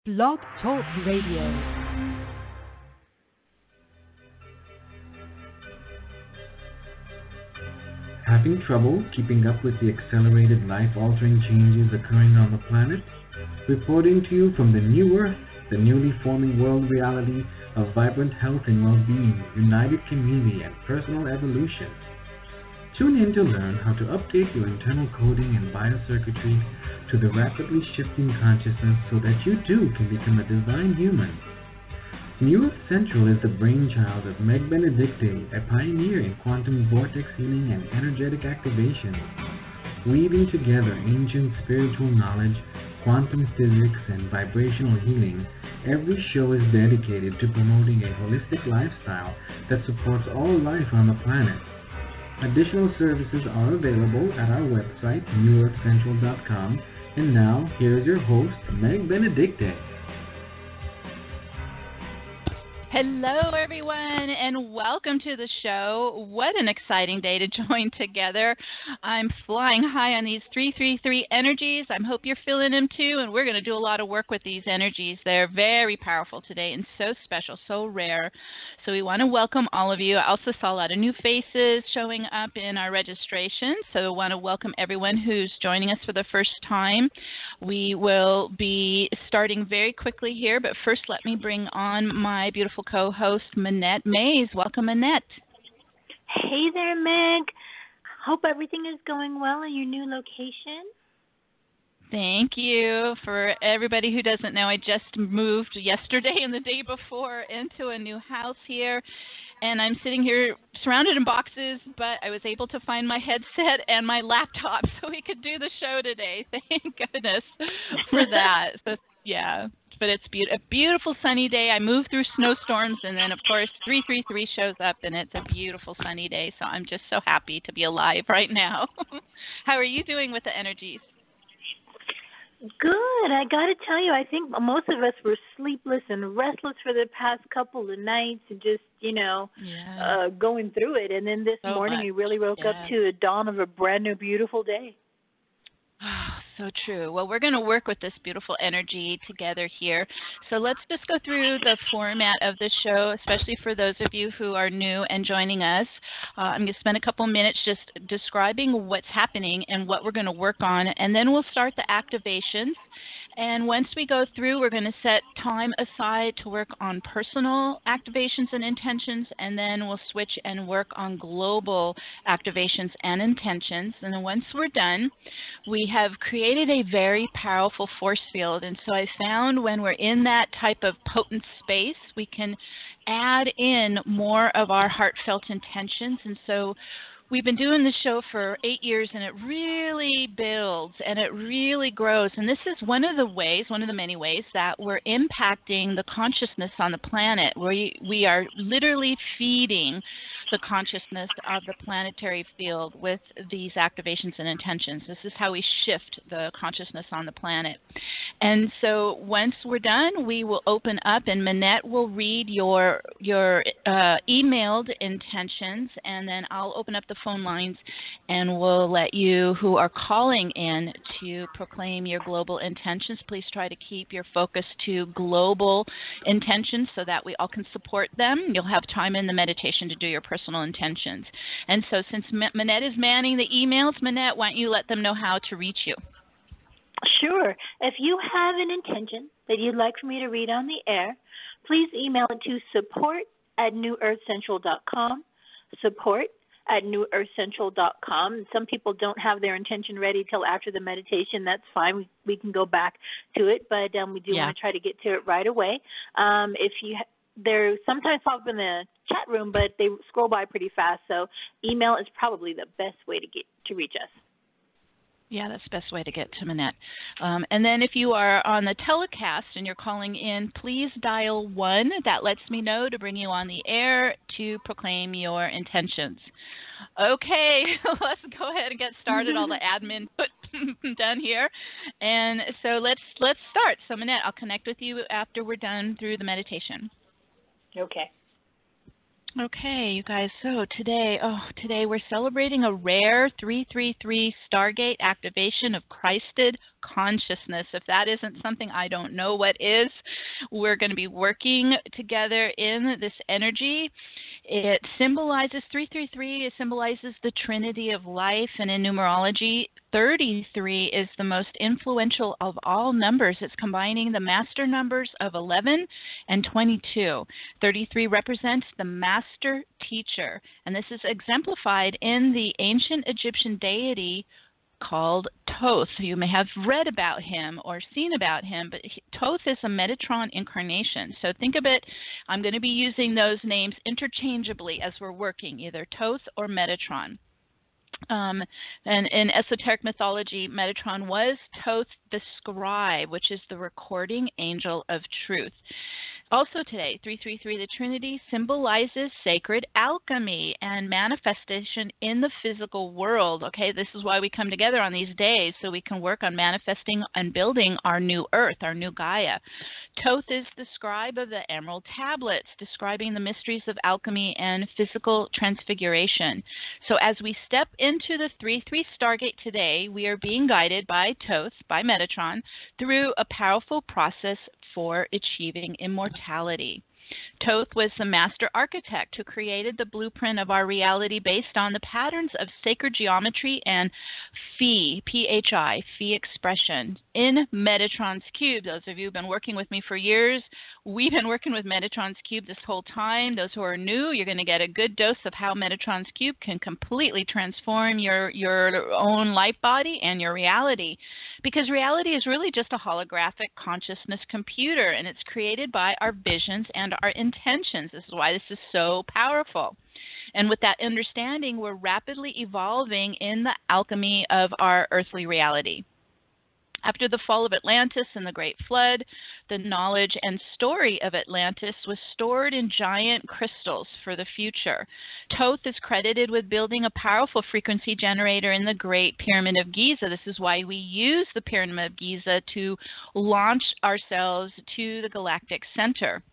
Blog Talk Radio. Having trouble keeping up with the accelerated life-altering changes occurring on the planet? Reporting to you from the new Earth, the newly forming world reality of vibrant health and well-being, united community, and personal evolution. Tune in to learn how to update your internal coding and biocircuitry to the rapidly shifting consciousness so that you too can become a divine human. New Earth Central is the brainchild of Meg Benedicte, a pioneer in quantum vortex healing and energetic activation. Weaving together ancient spiritual knowledge, quantum physics, and vibrational healing, every show is dedicated to promoting a holistic lifestyle that supports all life on the planet. Additional services are available at our website, newearthcentral.com. And now, here is your host, Meg Benedicte. Hello, everyone, and welcome to the show. What an exciting day to join together. I'm flying high on these 333 energies. I hope you're feeling them too, and we're going to do a lot of work with these energies. They're very powerful today and so special, so rare. So we want to welcome all of you. I also saw a lot of new faces showing up in our registration, so I want to welcome everyone who's joining us for the first time. We will be starting very quickly here, but first let me bring on my beautiful co-host, Manette Mays. Welcome, Manette. Hey there, Meg. Hope everything is going well in your new location. Thank you. For everybody who doesn't know, I just moved yesterday and the day before into a new house here, and I'm sitting here surrounded in boxes, but I was able to find my headset and my laptop so we could do the show today. Thank goodness for that. So, yeah. But it's a beautiful sunny day. I moved through snowstorms, and then, of course, 333 shows up, and it's a beautiful sunny day. So I'm just so happy to be alive right now. How are you doing with the energies? Good. I got to tell you, I think most of us were sleepless and restless for the past couple of nights and just, going through it. And then this morning we really woke up to the dawn of a brand new, beautiful day. Oh, so true. Well, we're going to work with this beautiful energy together here. So let's just go through the format of the show, especially for those of you who are new and joining us. I'm going to spend a couple minutes just describing what's happening and what we're going to work on, and then we'll start the activations. And once we go through, we're going to set time aside to work on personal activations and intentions, and then we'll switch and work on global activations and intentions. And then once we're done, we have created a very powerful force field. And so I found when we're in that type of potent space, we can add in more of our heartfelt intentions. And so we've been doing this show for 8 years, and it really builds and it really grows. And this is one of the many ways that we're impacting the consciousness on the planet. We are literally feeding the consciousness of the planetary field with these activations and intentions. This is how we shift the consciousness on the planet. And so once we're done, we will open up, and Manette will read your emailed intentions, and then I'll open up the phone lines, and we'll let you who are calling in to proclaim your global intentions. Please try to keep your focus to global intentions so that we all can support them. You'll have time in the meditation to do your personal intentions. And so since Manette is manning the emails, Manette, why don't you let them know how to reach you? Sure. If you have an intention that you'd like for me to read on the air, please email it to support@newearthcentral.com, support@newearthcentral.com. Some people don't have their intention ready till after the meditation. That's fine. We can go back to it, but we do want to try to get to it right away. They're sometimes pop up in the chat room, but they scroll by pretty fast. So email is probably the best way to reach us. Yeah, that's the best way to get to Manette. And then if you are on the telecast and you're calling in, please dial 1. That lets me know to bring you on the air to proclaim your intentions. Okay, let's go ahead and get started. All the admin done here. And so let's start. So Manette, I'll connect with you after we're done through the meditation. Okay. Okay, you guys, so today we're celebrating a rare 333 Stargate activation of Christed consciousness. If that isn't something, I don't know what is. We're going to be working together in this energy. It symbolizes 333, it symbolizes the Trinity of Life, and in numerology, 33 is the most influential of all numbers. It's combining the master numbers of 11 and 22. 33 represents the master teacher, and this is exemplified in the ancient Egyptian deity called Thoth. You may have read about him or seen about him, but Thoth is a Metatron incarnation. So think of it, I'm going to be using those names interchangeably as we're working, either Thoth or Metatron. And in esoteric mythology, Metatron was Thoth the Scribe, which is the recording angel of truth. Also today, 333, the Trinity, symbolizes sacred alchemy and manifestation in the physical world. Okay, this is why we come together on these days, so we can work on manifesting and building our new earth, our new Gaia. Thoth is the scribe of the Emerald Tablets, describing the mysteries of alchemy and physical transfiguration. So as we step into the 3-3 Stargate today, we are being guided by Thoth, by Metatron, through a powerful process for achieving immortality. Thoth was the master architect who created the blueprint of our reality based on the patterns of sacred geometry and phi, P-H-I, phi expression in Metatron's cube. Those of you who have been working with me for years, we've been working with Metatron's cube this whole time. Those who are new, you're going to get a good dose of how Metatron's cube can completely transform your own life body and your reality. Because reality is really just a holographic consciousness computer, and it's created by our visions and our intentions. This is why this is so powerful. And with that understanding, we're rapidly evolving in the alchemy of our earthly reality. After the fall of Atlantis and the Great Flood, the knowledge and story of Atlantis was stored in giant crystals for the future. Thoth is credited with building a powerful frequency generator in the Great Pyramid of Giza. This is why we use the Pyramid of Giza to launch ourselves to the galactic center.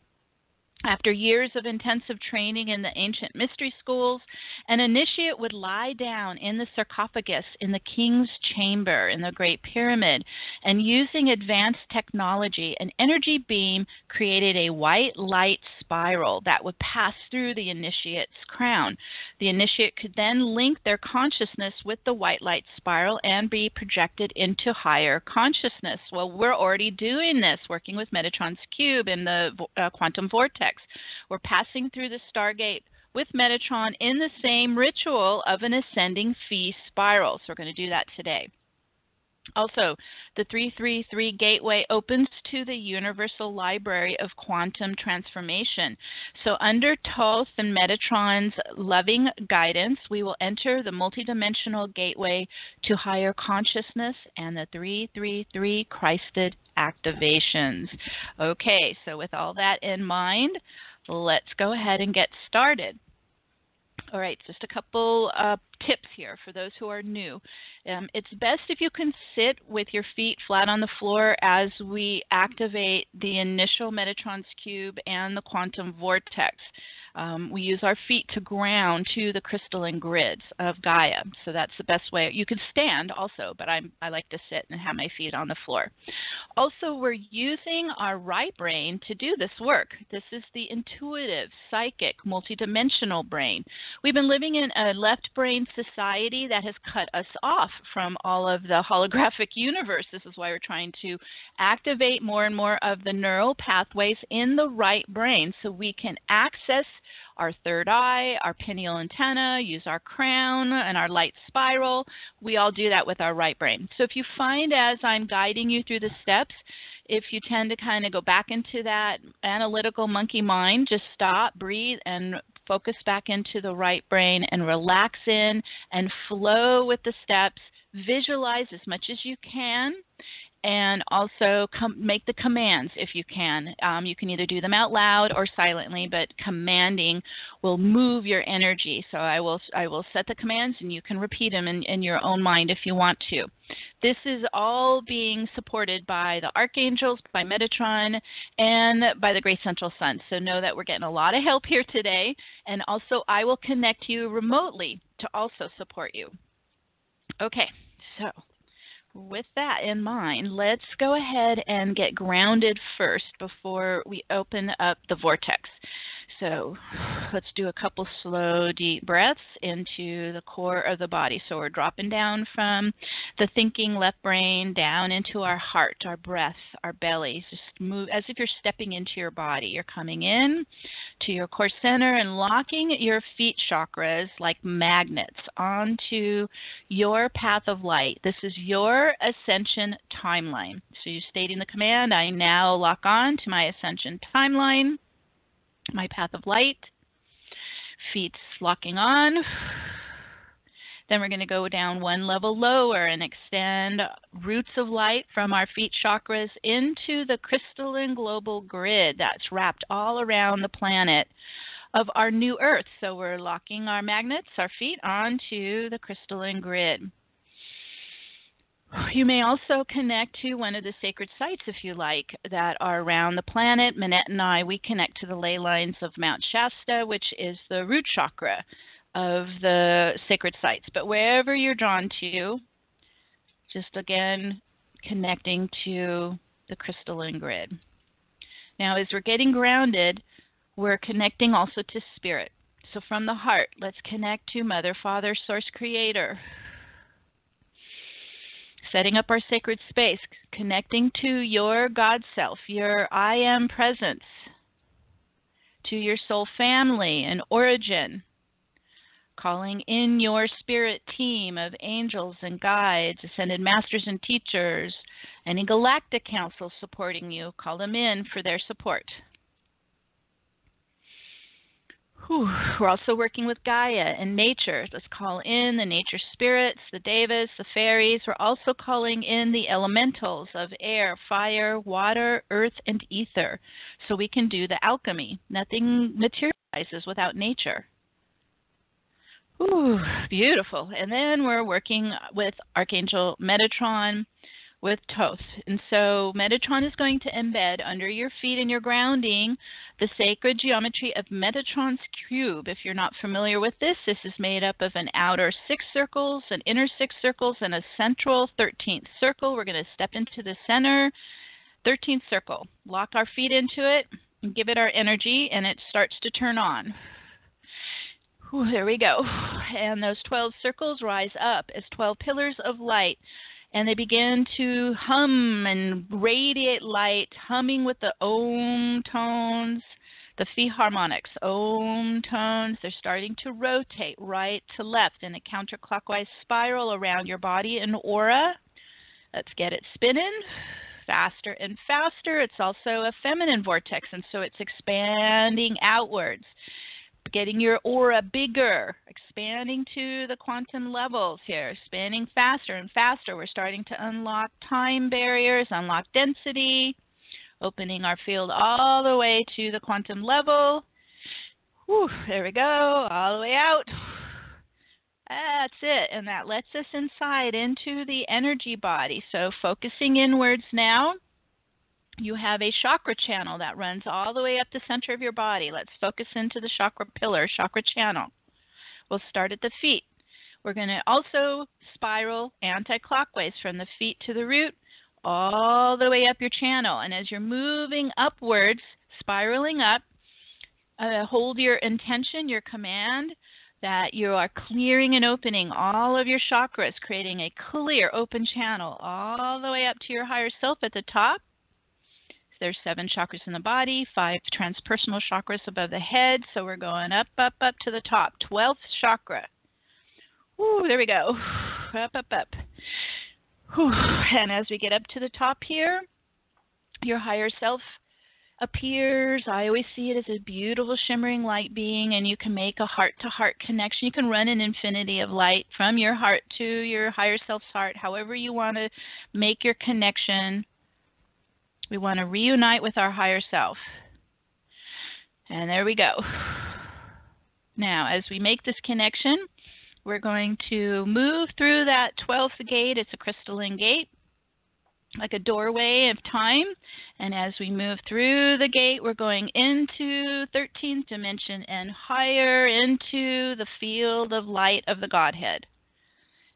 After years of intensive training in the ancient mystery schools, an initiate would lie down in the sarcophagus in the king's chamber in the Great Pyramid, and using advanced technology, an energy beam created a white light spiral that would pass through the initiate's crown. The initiate could then link their consciousness with the white light spiral and be projected into higher consciousness. Well, we're already doing this, working with Metatron's cube in the quantum vortex. We're passing through the Stargate with Metatron in the same ritual of an ascending phi spiral. So we're going to do that today. Also, the 333 gateway opens to the universal library of quantum transformation. So under Thoth and Metatron's loving guidance, we will enter the multidimensional gateway to higher consciousness and the 333 Christed activations. Okay, so with all that in mind, let's go ahead and get started. All right, just a couple tips here for those who are new. It's best if you can sit with your feet flat on the floor as we activate the initial Metatron's cube and the quantum vortex. We use our feet to ground to the crystalline grids of Gaia. So that's the best way. You can stand also, but I like to sit and have my feet on the floor. Also, we're using our right brain to do this work. This is the intuitive, psychic, multidimensional brain. We've been living in a left brain society that has cut us off from all of the holographic universe. This is why we're trying to activate more and more of the neural pathways in the right brain so we can access our third eye, our pineal antenna, use our crown and our light spiral. We all do that with our right brain. So if you find as I'm guiding you through the steps, if you tend to kind of go back into that analytical monkey mind, just stop, breathe, and focus back into the right brain and relax in and flow with the steps. Visualize as much as you can. and also make the commands if you can. You can either do them out loud or silently, but commanding will move your energy. So I will set the commands, and you can repeat them in your own mind if you want to. This is all being supported by the archangels, by Metatron, and by the Great Central Sun. So know that we're getting a lot of help here today, and also I will connect you remotely to also support you. Okay, so with that in mind, let's go ahead and get grounded first before we open up the vortex. So let's do a couple slow, deep breaths into the core of the body. So we're dropping down from the thinking left brain down into our heart, our breath, our belly. Just move as if you're stepping into your body. You're coming in to your core center and locking your feet chakras like magnets onto your path of light. This is your ascension timeline. So you're stating the command, I now lock on to my ascension timeline, my path of light, feet locking on. Then we're going to go down one level lower and extend roots of light from our feet chakras into the crystalline global grid that's wrapped all around the planet of our new Earth. So we're locking our magnets, our feet, onto the crystalline grid. You may also connect to one of the sacred sites, if you like, that are around the planet. Manette and I, we connect to the ley lines of Mount Shasta, which is the root chakra of the sacred sites. But wherever you're drawn to, just again, connecting to the crystalline grid. Now, as we're getting grounded, we're connecting also to spirit. So from the heart, let's connect to Mother, Father, Source, Creator. Setting up our sacred space, connecting to your God self, your I am presence, to your soul family and origin, calling in your spirit team of angels and guides, ascended masters and teachers, any galactic council supporting you, call them in for their support. We're also working with Gaia and nature. Let's call in the nature spirits, the devas, the fairies. We're also calling in the elementals of air, fire, water, earth, and ether. So we can do the alchemy. Nothing materializes without nature. Beautiful. And then we're working with Archangel Metatron, with Thoth. And so Metatron is going to embed under your feet and your grounding the sacred geometry of Metatron's cube. If you're not familiar with this, this is made up of an outer 6 circles, an inner 6 circles, and a central 13th circle. We're going to step into the center 13th circle, lock our feet into it, and give it our energy, and it starts to turn on. There we go. And those 12 circles rise up as 12 pillars of light. And they begin to hum and radiate light, humming with the Om tones, the phi harmonics, Om tones. They're starting to rotate right to left in a counterclockwise spiral around your body and aura. Let's get it spinning faster and faster. It's also a feminine vortex, and so it's expanding outwards, getting your aura bigger, expanding to the quantum levels here, spinning faster and faster. We're starting to unlock time barriers, unlock density, opening our field all the way to the quantum level. There we go, all the way out. That's it, and that lets us inside into the energy body. So focusing inwards now. You have a chakra channel that runs all the way up the center of your body. Let's focus into the chakra pillar, chakra channel. We'll start at the feet. We're going to also spiral anti-clockwise from the feet to the root, all the way up your channel. And as you're moving upwards, spiraling up, hold your intention, your command, that you are clearing and opening all of your chakras, creating a clear, open channel all the way up to your higher self at the top. There's 7 chakras in the body, 5 transpersonal chakras above the head. So we're going up, up, up to the top. 12th chakra. There we go. Up, up, up. And as we get up to the top here, your higher self appears. I always see it as a beautiful shimmering light being, and you can make a heart-to-heart connection. You can run an infinity of light from your heart to your higher self's heart, however you want to make your connection. We want to reunite with our higher self. And there we go. Now, as we make this connection, we're going to move through that 12th gate. It's a crystalline gate, like a doorway of time. And as we move through the gate, we're going into 13th dimension and higher into the field of light of the Godhead.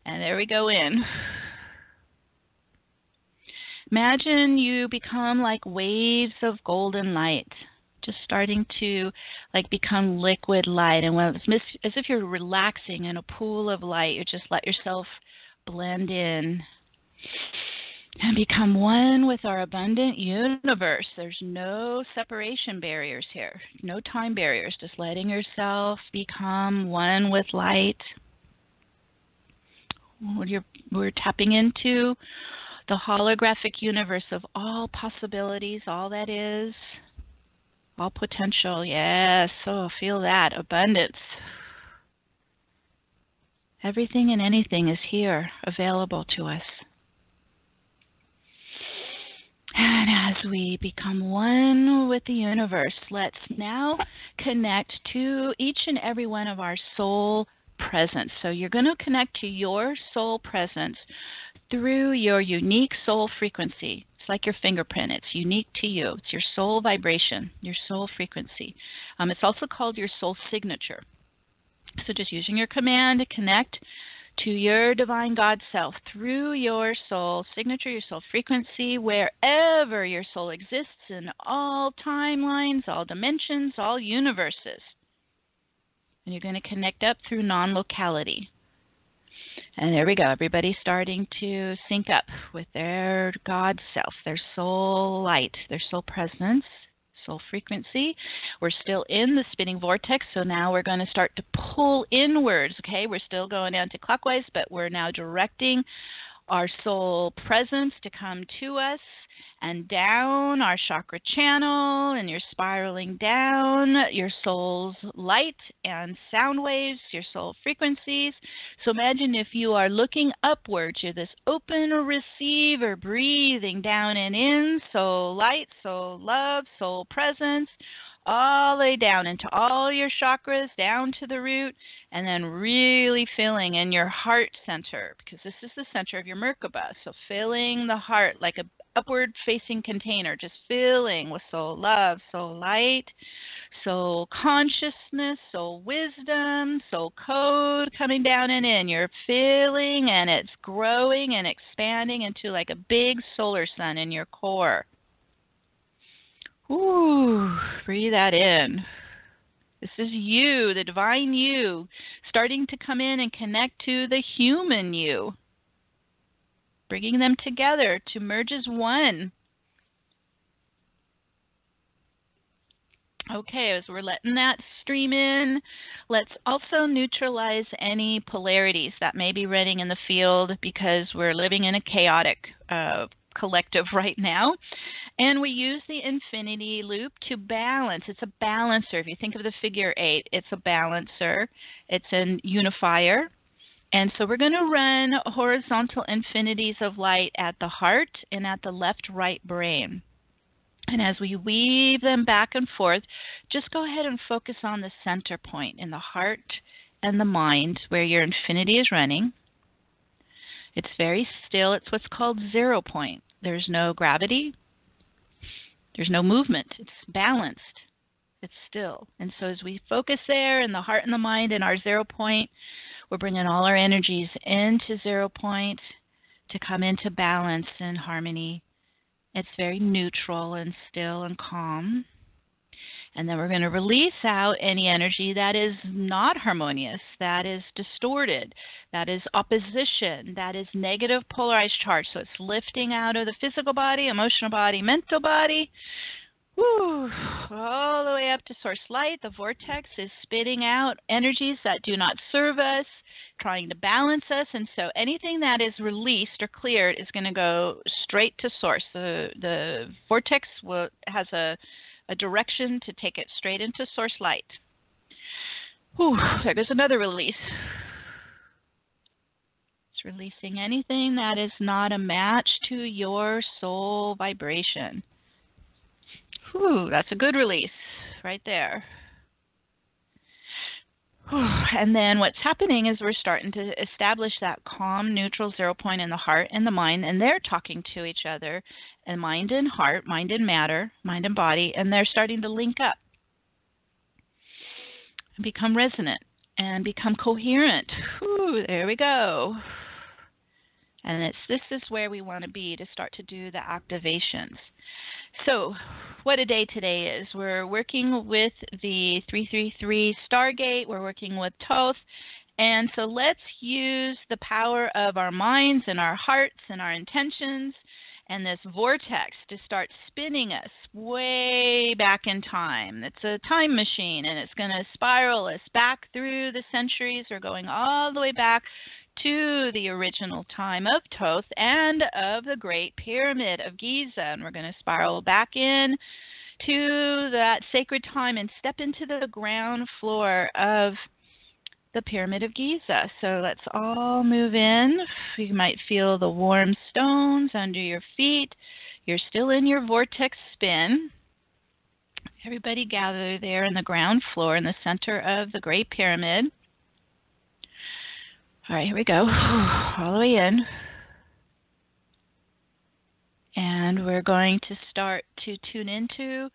And there we go in. Imagine you become like waves of golden light, just starting to like become liquid light. And when it's as if you're relaxing in a pool of light, you just let yourself blend in and become one with our abundant universe. There's no separation barriers here, no time barriers, just letting yourself become one with light. We're tapping into the holographic universe of all possibilities, all that is, all potential. Yes, oh, feel that abundance. Everything and anything is here, available to us. And as we become one with the universe, let's now connect to each and every one of our soul presence. So you're going to connect to your soul presence through your unique soul frequency. It's like your fingerprint. It's unique to you. It's your soul vibration, your soul frequency. It's also called your soul signature. So just using your command to connect to your divine God self through your soul signature, your soul frequency, wherever your soul exists in all timelines, all dimensions, all universes. And you're going to connect up through non-locality. And there we go. Everybody's starting to sync up with their God self, their soul light, their soul presence, soul frequency. We're still in the spinning vortex, so now we're going to start to pull inwards, okay? We're still going anti-clockwise, but we're now directing our soul presence to come to us and down our chakra channel, and you're spiraling down your soul's light and sound waves, your soul frequencies. So imagine if you are looking upwards, you're this open receiver, breathing down and in, soul light, soul love, soul presence, all the way down into all your chakras, down to the root, and then really filling in your heart center, because this is the center of your Merkaba. So filling the heart like a upward-facing container, just filling with soul love, soul light, soul consciousness, soul wisdom, soul code coming down and in. You're filling, and it's growing and expanding into like a big solar sun in your core. Ooh, breathe that in. This is you, the divine you, starting to come in and connect to the human you, bringing them together to merge as one. Okay, as we're letting that stream in, let's also neutralize any polarities that may be running in the field, because we're living in a chaotic collective right now. And we use the infinity loop to balance. It's a balancer. If you think of the figure 8, it's a balancer. It's a unifier. And so we're going to run horizontal infinities of light at the heart and at the left-right brain. And as we weave them back and forth, just go ahead and focus on the center point in the heart and the mind where your infinity is running. It's very still. It's what's called 0 point. There's no gravity. There's no movement. It's balanced. It's still. And so as we focus there in the heart and the mind in our 0 point, we're bringing all our energies into 0 point to come into balance and harmony. It's very neutral and still and calm. And then we're going to release out any energy that is not harmonious, that is distorted, that is opposition, that is negative polarized charge. So it's lifting out of the physical body, emotional body, mental body, all the way way up to source light. The vortex is spitting out energies that do not serve us, trying to balance us, and so anything that is released or cleared is going to go straight to source. The vortex has a direction to take it straight into source light. Whew, there goes another release. It's releasing anything that is not a match to your soul vibration. Whew, that's a good release right there. Whew. And then what's happening is we're starting to establish that calm, neutral zero point in the heart and the mind, and they're talking to each other, and mind and heart, mind and matter, mind and body, and they're starting to link up and become resonant and become coherent. Whew, there we go. And this is where we want to be to start to do the activations. So what a day today is. We're working with the 333 Stargate. We're working with Thoth. And so let's use the power of our minds and our hearts and our intentions and this vortex to start spinning us way back in time. It's a time machine, and it's going to spiral us back through the centuries. We're going all the way back to the original time of Thoth and of the Great Pyramid of Giza. And we're going to spiral back in to that sacred time and step into the ground floor of the Pyramid of Giza. So let's all move in. You might feel the warm stones under your feet. You're still in your vortex spin. Everybody gather there in the ground floor in the center of the Great Pyramid. All right, here we go, all the way in. And we're going to start to tune into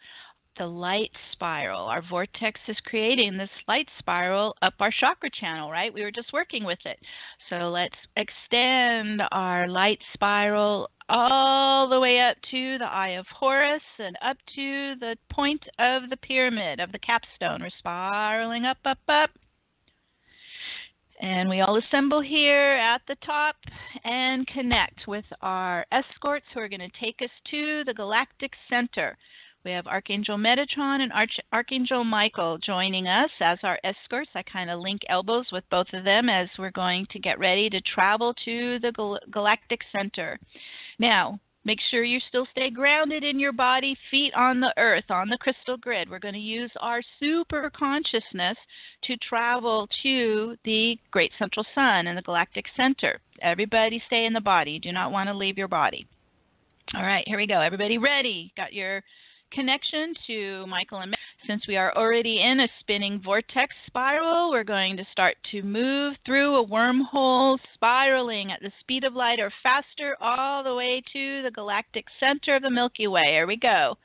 the light spiral. Our vortex is creating this light spiral up our chakra channel, right? We were just working with it. So let's extend our light spiral all the way up to the Eye of Horus and up to the point of the pyramid, of the capstone. We're spiraling up, up, up. And we all assemble here at the top and connect with our escorts who are going to take us to the galactic center. We have Archangel Metatron and Archangel Michael joining us as our escorts. I kind of link elbows with both of them as we're going to get ready to travel to the galactic center. Now, make sure you still stay grounded in your body, feet on the earth, on the crystal grid. We're going to use our super consciousness to travel to the great central sun and the galactic center. Everybody stay in the body. You do not want to leave your body. All right, here we go. Everybody ready? Got your connection to Michael and Meg. Since we are already in a spinning vortex spiral, we're going to start to move through a wormhole, spiraling at the speed of light or faster all the way to the galactic center of the Milky Way. Here we go.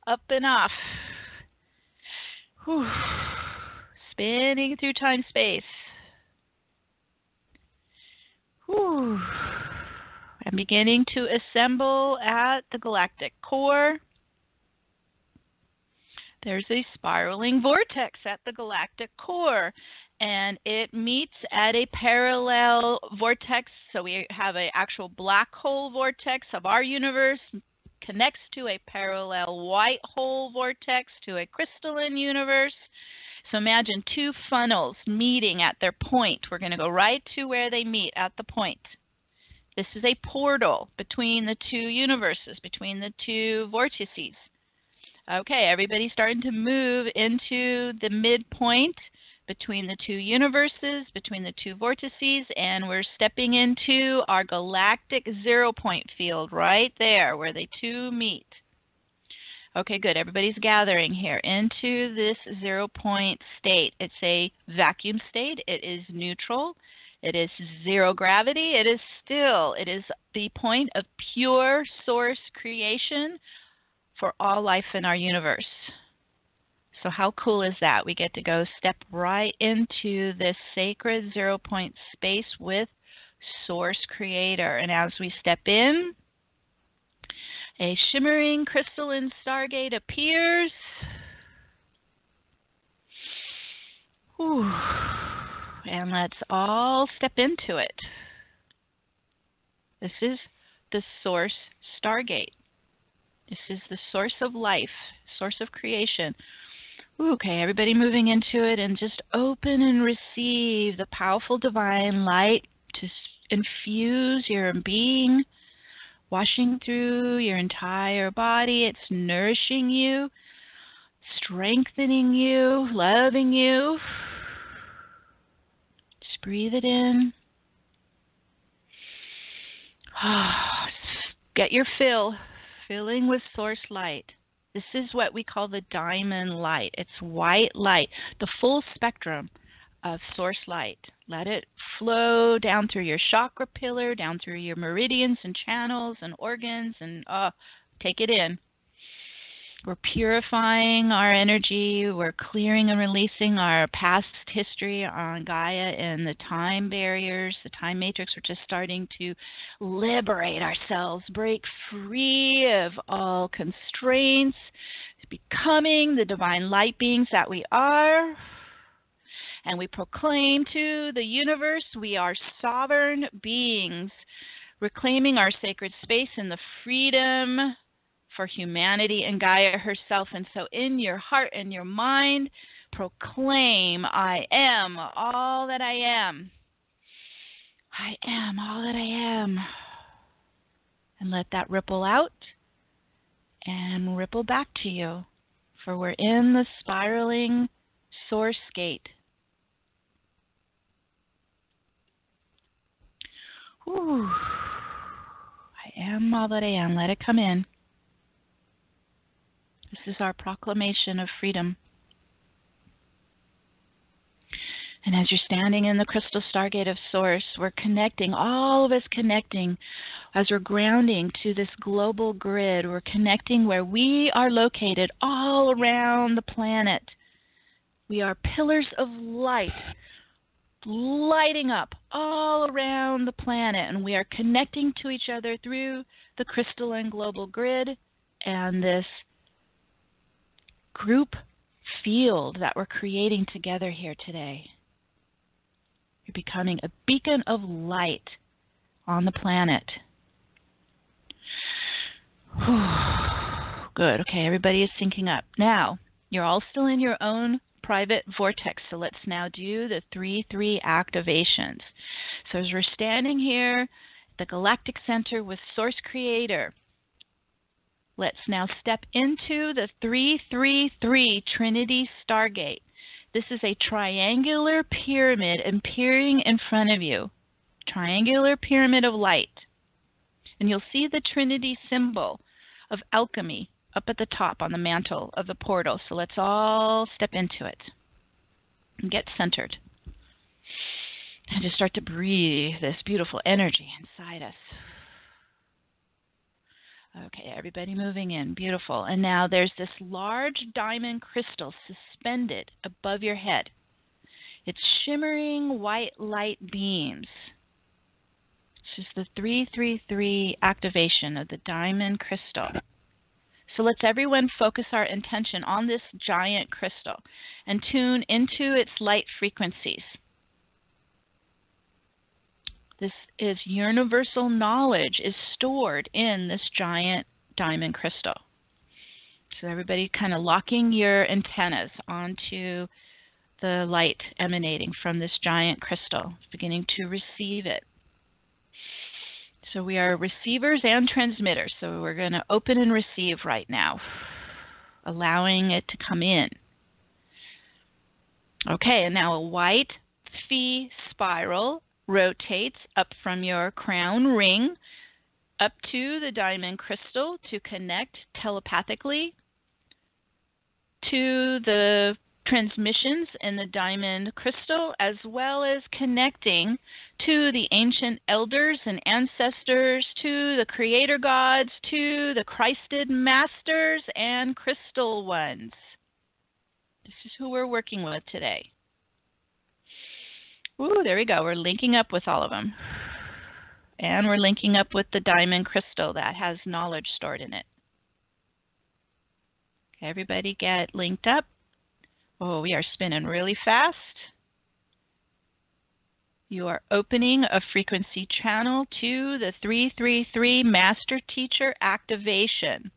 Up and off. Whew. Spinning through time-space. Whew. I'm beginning to assemble at the galactic core. There's a spiraling vortex at the galactic core, and it meets at a parallel vortex. So we have an actual black hole vortex of our universe, connects to a parallel white hole vortex to a crystalline universe. So imagine two funnels meeting at their point. We're going to go right to where they meet at the point. This is a portal between the two universes, between the two vortices. Okay, everybody's starting to move into the midpoint between the two universes, between the two vortices, and we're stepping into our galactic zero point field right there where they two meet. Okay, good. Everybody's gathering here into this zero point state. It's a vacuum state. It is neutral. It is zero gravity. It is still. It is the point of pure source creation for all life in our universe. So how cool is that? We get to go step right into this sacred zero point space with Source Creator. And as we step in, a shimmering crystalline stargate appears. Whew. And let's all step into it. This is the Source Stargate. This is the source of life, source of creation. Okay, everybody moving into it, and just open and receive the powerful divine light to infuse your being, washing through your entire body. It's nourishing you, strengthening you, loving you. Just breathe it in. Get your filling with source light. This is what we call the diamond light. It's white light, the full spectrum of source light. Let it flow down through your chakra pillar, down through your meridians and channels and organs, and take it in. We're purifying our energy. We're clearing and releasing our past history on Gaia and the time barriers, the time matrix. We're just starting to liberate ourselves, break free of all constraints, becoming the divine light beings that we are. And we proclaim to the universe we are sovereign beings, reclaiming our sacred space in the freedom for humanity and Gaia herself. And so in your heart and your mind, proclaim, I am all that I am. I am all that I am. And let that ripple out and ripple back to you. For we're in the spiraling source gate. Whew. I am all that I am. Let it come in. This is our proclamation of freedom. And as you're standing in the crystal stargate of Source, we're connecting, all of us connecting, as we're grounding to this global grid. We're connecting where we are located all around the planet. We are pillars of light, lighting up all around the planet. And we are connecting to each other through the crystalline global grid and this group field that we're creating together here today. You're becoming a beacon of light on the planet. Good. Okay, everybody is syncing up. Now, you're all still in your own private vortex, so let's now do the 3-3 activations. So as we're standing here at the galactic center with Source Creator, let's now step into the 3-3-3 Trinity Stargate. This is a triangular pyramid appearing in front of you. Triangular pyramid of light. And you'll see the Trinity symbol of alchemy up at the top on the mantle of the portal. So let's all step into it and get centered. And just start to breathe this beautiful energy inside us. Okay, everybody moving in. Beautiful. And now there's this large diamond crystal suspended above your head. It's shimmering white light beams. This is the 3-3-3 activation of the diamond crystal. So let's everyone focus our intention on this giant crystal and tune into its light frequencies. This is universal knowledge is stored in this giant diamond crystal. So everybody kind of locking your antennas onto the light emanating from this giant crystal, beginning to receive it. So we are receivers and transmitters. So we're going to open and receive right now, allowing it to come in. Okay, and now a white phi spiral rotates up from your crown ring up to the diamond crystal to connect telepathically to the transmissions in the diamond crystal, as well as connecting to the ancient elders and ancestors, to the creator gods, to the Christed masters and crystal ones. This is who we're working with today. Ooh, there we go. We're linking up with all of them. And we're linking up with the diamond crystal that has knowledge stored in it. Okay, everybody get linked up. Oh, we are spinning really fast. You are opening a frequency channel to the 3-3-3 Master Teacher activation.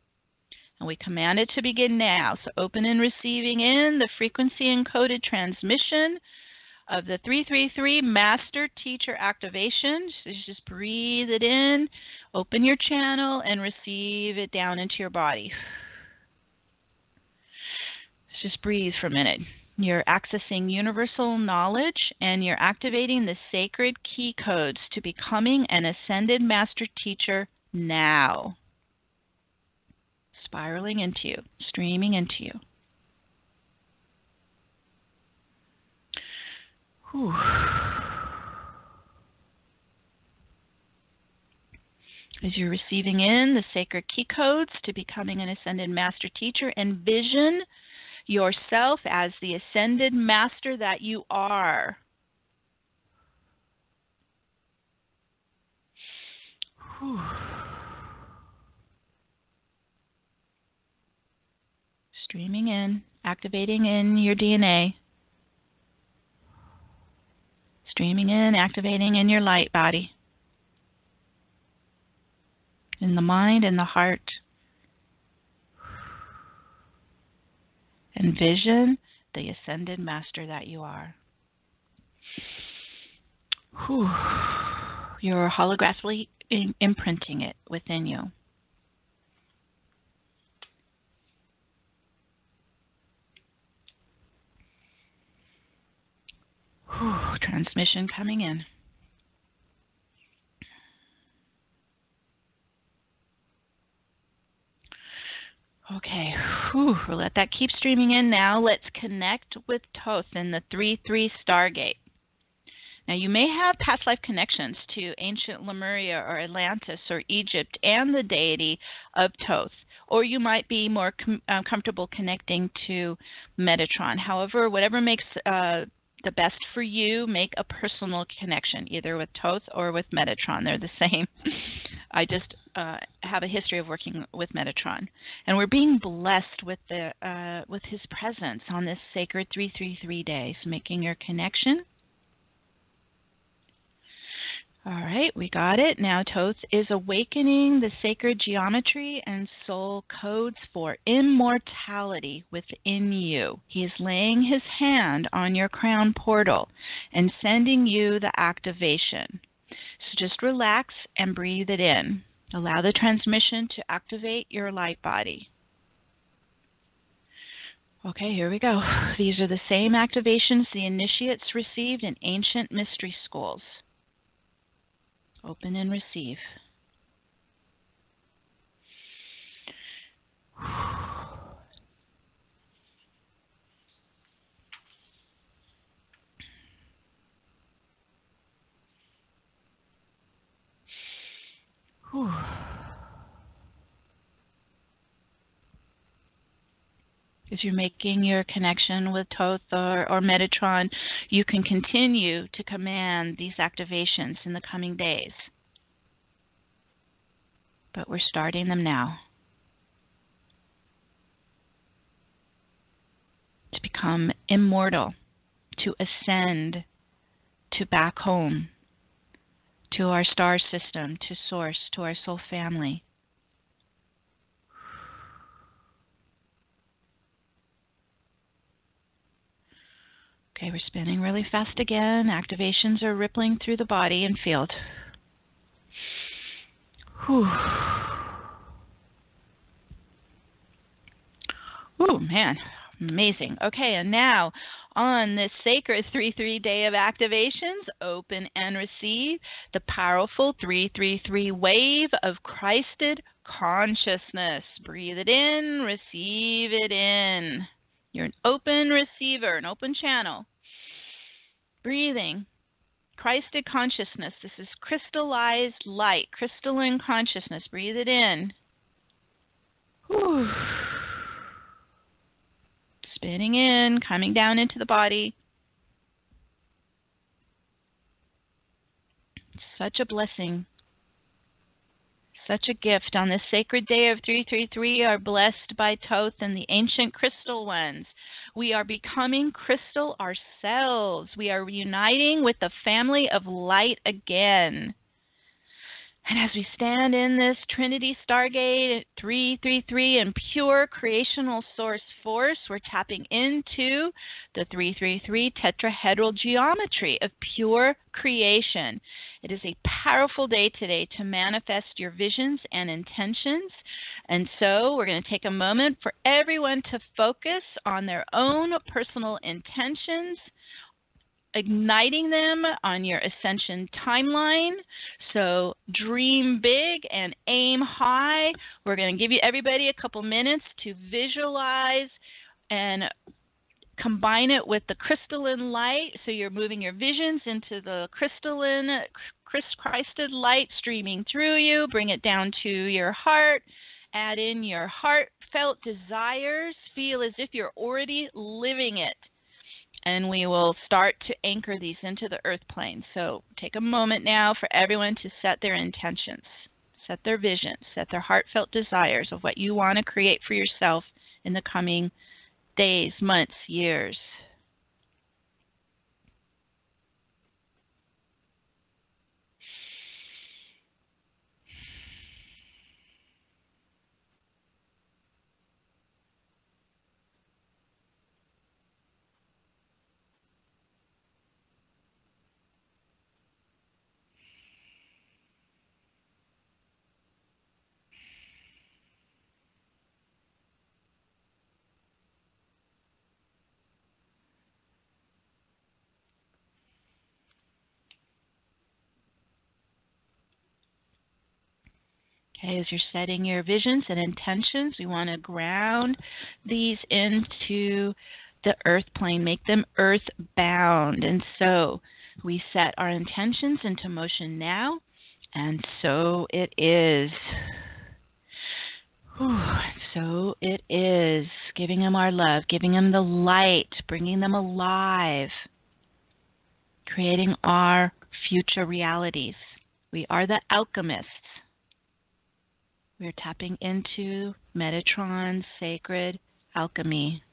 And we command it to begin now. So open and receiving in the frequency encoded transmission of the 333 Master Teacher Activation. So just breathe it in, open your channel, and receive it down into your body. Just breathe for a minute. You're accessing universal knowledge, and you're activating the sacred key codes to becoming an ascended Master Teacher now. Spiraling into you, streaming into you. Whew. As you're receiving in the sacred key codes to becoming an ascended Master Teacher, envision yourself as the ascended Master that you are. Whew. Streaming in, activating in your DNA. Streaming in, activating in your light body. In the mind and the heart. Envision the ascended Master that you are. Whew. You're holographically imprinting it within you. Whew. Transmission coming in. Okay, whew. We'll let that keep streaming in now. Let's connect with Thoth in the 3-3 Stargate. Now, you may have past life connections to ancient Lemuria or Atlantis or Egypt and the deity of Thoth, or you might be more comfortable connecting to Metatron. However, whatever makes the best for you, make a personal connection, either with Thoth or with Metatron. They're the same. I just have a history of working with Metatron. And we're being blessed with his presence on this sacred 333 day. So making your connection. All right, we got it. Now Thoth is awakening the sacred geometry and soul codes for immortality within you. He is laying his hand on your crown portal and sending you the activation. So just relax and breathe it in. Allow the transmission to activate your light body. Okay, here we go. These are the same activations the initiates received in ancient mystery schools. Open and receive. Whew. As you're making your connection with Thoth or Metatron, you can continue to command these activations in the coming days. But we're starting them now. To become immortal, to ascend, to back home, to our star system, to Source, to our soul family. Okay, we're spinning really fast again. Activations are rippling through the body and field. Whew. Ooh, man, amazing. Okay, and now on this sacred 3-3 day of activations, open and receive the powerful 333 wave of Christed consciousness. Breathe it in, receive it in. You're an open receiver, an open channel. Breathing. Christed consciousness. This is crystallized light, crystalline consciousness. Breathe it in. Whew. Spinning in, coming down into the body. Such a blessing. Such a gift. On this sacred day of 333, we are blessed by Thoth and the ancient crystal ones. We are becoming crystal ourselves. We are reuniting with the family of light again. And as we stand in this Trinity Stargate 333 and pure creational source force, we're tapping into the 333 tetrahedral geometry of pure creation. It is a powerful day today to manifest your visions and intentions. And so we're going to take a moment for everyone to focus on their own personal intentions, igniting them on your ascension timeline. So dream big and aim high. We're going to give you everybody a couple minutes to visualize and combine it with the crystalline light. So you're moving your visions into the crystalline, Christed light streaming through you. Bring it down to your heart. Add in your heartfelt desires. Feel as if you're already living it. And we will start to anchor these into the earth plane. So take a moment now for everyone to set their intentions, set their visions, set their heartfelt desires of what you want to create for yourself in the coming days, months, years. Okay, as you're setting your visions and intentions, we want to ground these into the earth plane, make them earth bound. And so we set our intentions into motion now, and so it is. So it is. Giving them our love, giving them the light, bringing them alive, creating our future realities. We are the alchemists. We're tapping into Metatron's sacred alchemy.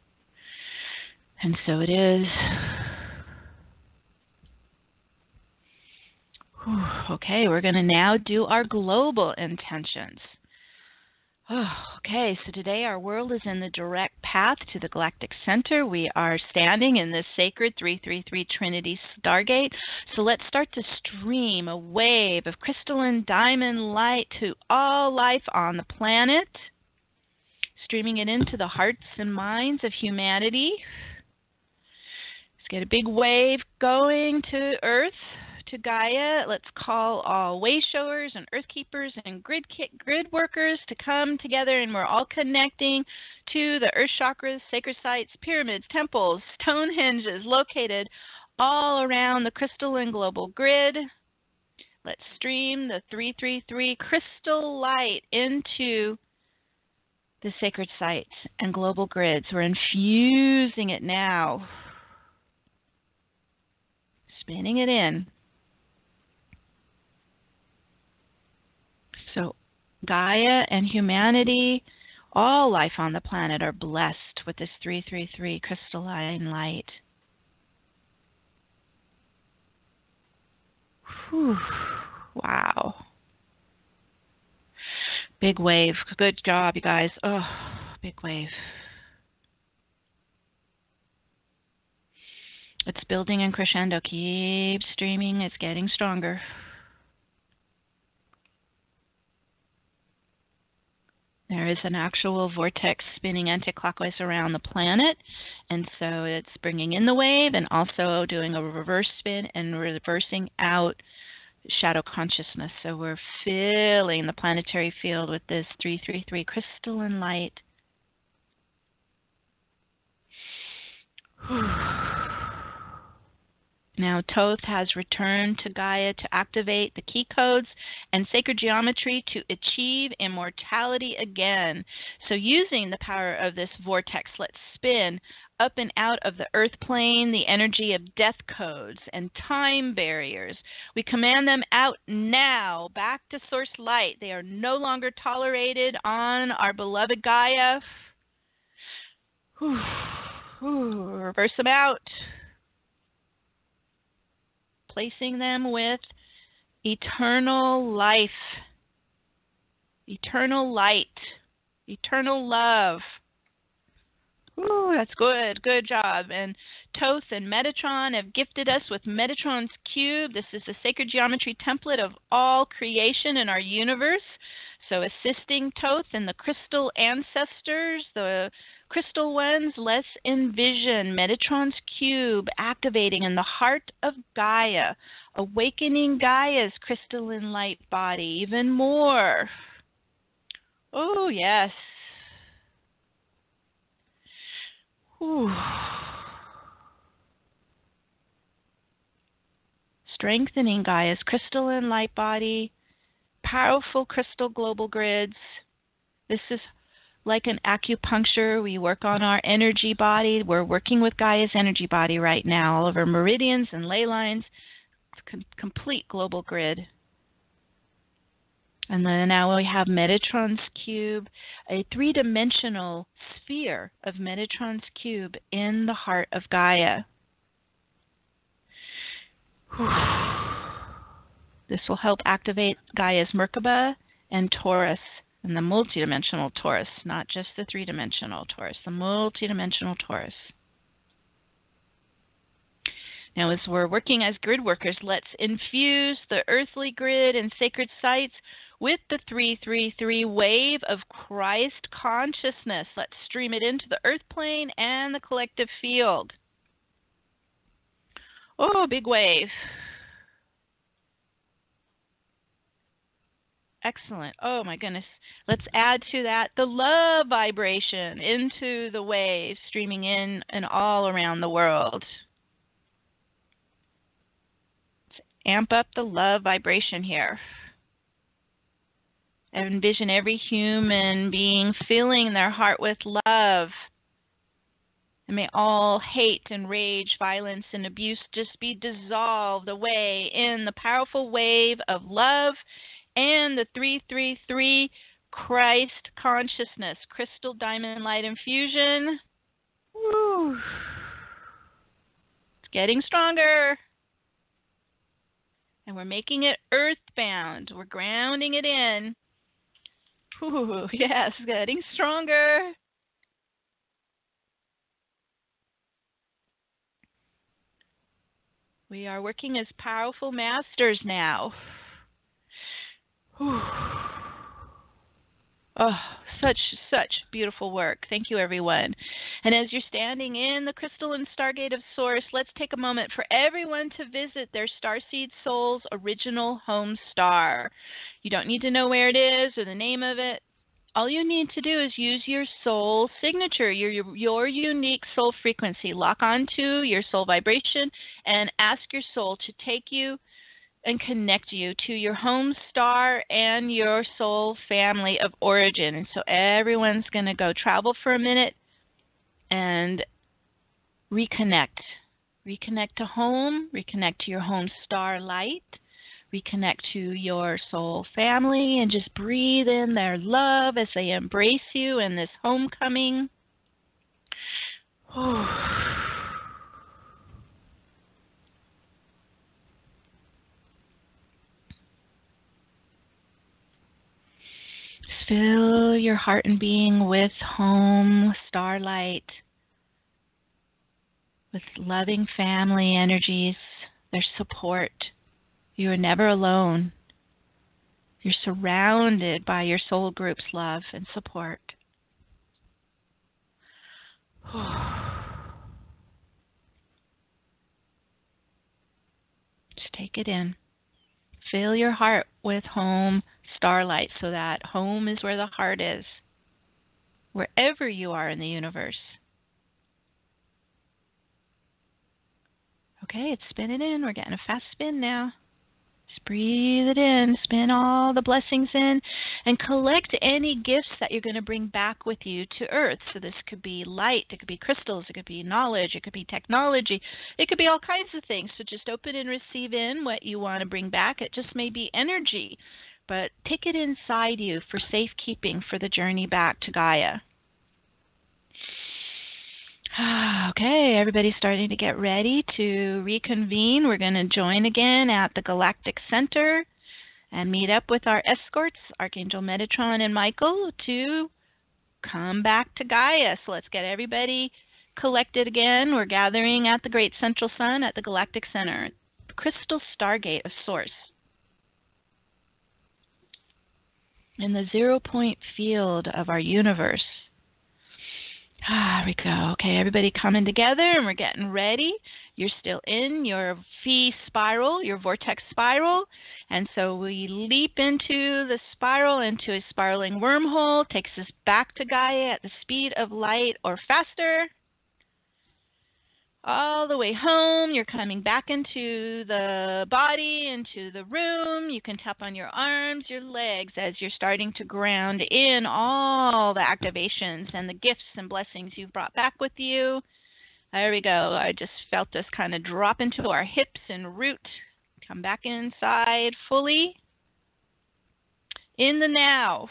And so it is. Okay, we're going to now do our global intentions. Okay, so today our world is in the direct path to the galactic center. We are standing in this sacred 333 Trinity Stargate. So let's start to stream a wave of crystalline diamond light to all life on the planet, streaming it into the hearts and minds of humanity. Let's get a big wave going to Earth, to Gaia. Let's call all way showers and earth keepers and grid workers to come together, and we're all connecting to the earth chakras, sacred sites, pyramids, temples, stone hinges located all around the crystalline global grid. Let's stream the 333 crystal light into the sacred sites and global grids. We're infusing it now, spinning it in. So Gaia and humanity, all life on the planet, are blessed with this 333 crystalline light. Whew. Wow. Big wave. Good job, you guys. Oh, big wave. It's building in crescendo. Keep streaming. It's getting stronger. There is an actual vortex spinning anti-clockwise around the planet, and so it's bringing in the wave and also doing a reverse spin and reversing out shadow consciousness. So we're filling the planetary field with this 333 crystalline light. Now Thoth has returned to Gaia to activate the key codes and sacred geometry to achieve immortality again. So using the power of this vortex, let's spin up and out of the earth plane the energy of death codes and time barriers. We command them out now, back to source light. They are no longer tolerated on our beloved Gaia. Reverse them out. Placing them with eternal life, eternal light, eternal love. Ooh, that's good. Good job. And Thoth and Metatron have gifted us with Metatron's cube. This is the sacred geometry template of all creation in our universe. So assisting Thoth and the crystal ancestors, the crystal ones, let's envision Metatron's cube activating in the heart of Gaia, awakening Gaia's crystalline light body even more. Oh, yes. Whew. Strengthening Gaia's crystalline light body, powerful crystal global grids. This is like an acupuncture. We work on our energy body. We're working with Gaia's energy body right now. All of our meridians and ley lines, complete global grid. And then now we have Metatron's cube, a three-dimensional sphere of Metatron's cube in the heart of Gaia. This will help activate Gaia's Merkaba and Taurus, and the multidimensional Taurus, not just the three-dimensional Taurus, the multidimensional Taurus. Now, as we're working as grid workers, let's infuse the earthly grid and sacred sites with the 333 wave of Christ consciousness. Let's stream it into the earth plane and the collective field. Oh, big wave. Excellent. Oh, my goodness. Let's add to that the love vibration into the wave, streaming in and all around the world. Let's amp up the love vibration here. Envision every human being filling their heart with love. And may all hate and rage, violence and abuse just be dissolved away in the powerful wave of love and the 333 Christ consciousness, crystal diamond light infusion. Woo. It's getting stronger. And we're making it earthbound. We're grounding it in. Ooh, yes, getting stronger. We are working as powerful masters now. Whew. Oh, such beautiful work. Thank you, everyone. And as you're standing in the crystalline stargate of Source, let's take a moment for everyone to visit their starseed soul's original home star. You don't need to know where it is or the name of it. All you need to do is use your soul signature, your unique soul frequency. Lock onto your soul vibration and ask your soul to take you and connect you to your home star and your soul family of origin. And so everyone's going to go travel for a minute and reconnect. Reconnect to home, reconnect to your home star light, reconnect to your soul family, and just breathe in their love as they embrace you in this homecoming. Fill your heart and being with home starlight, with loving family energies, their support. You are never alone. You're surrounded by your soul group's love and support. Just take it in. Fill your heart with home starlight, so that home is where the heart is, wherever you are in the universe. Okay, it's spinning in. We're getting a fast spin now. Just breathe it in, spin all the blessings in, and collect any gifts that you're going to bring back with you to Earth. So this could be light, it could be crystals, it could be knowledge, it could be technology, it could be all kinds of things. So just open and receive in what you want to bring back. It just may be energy, but take it inside you for safekeeping for the journey back to Gaia. Okay, everybody's starting to get ready to reconvene. We're going to join again at the Galactic Center. and meet up with our escorts, Archangel Metatron and Michael, to come back to Gaia. So let's get everybody collected again. We're gathering at the Great Central Sun at the Galactic Center, the Crystal Stargate of Source. In the 0-point field of our universe. There we go. Okay, everybody coming together, and we're getting ready. You're still in your phi spiral, your vortex spiral, and so we leap into the spiral, into a spiraling wormhole, takes us back to Gaia at the speed of light or faster. All the way home, you're coming back into the body, into the room. You can tap on your arms, your legs, as you're starting to ground in all the activations and the gifts and blessings you've brought back with you. There we go. I just felt us kind of drop into our hips and root. Come back inside fully. In the now.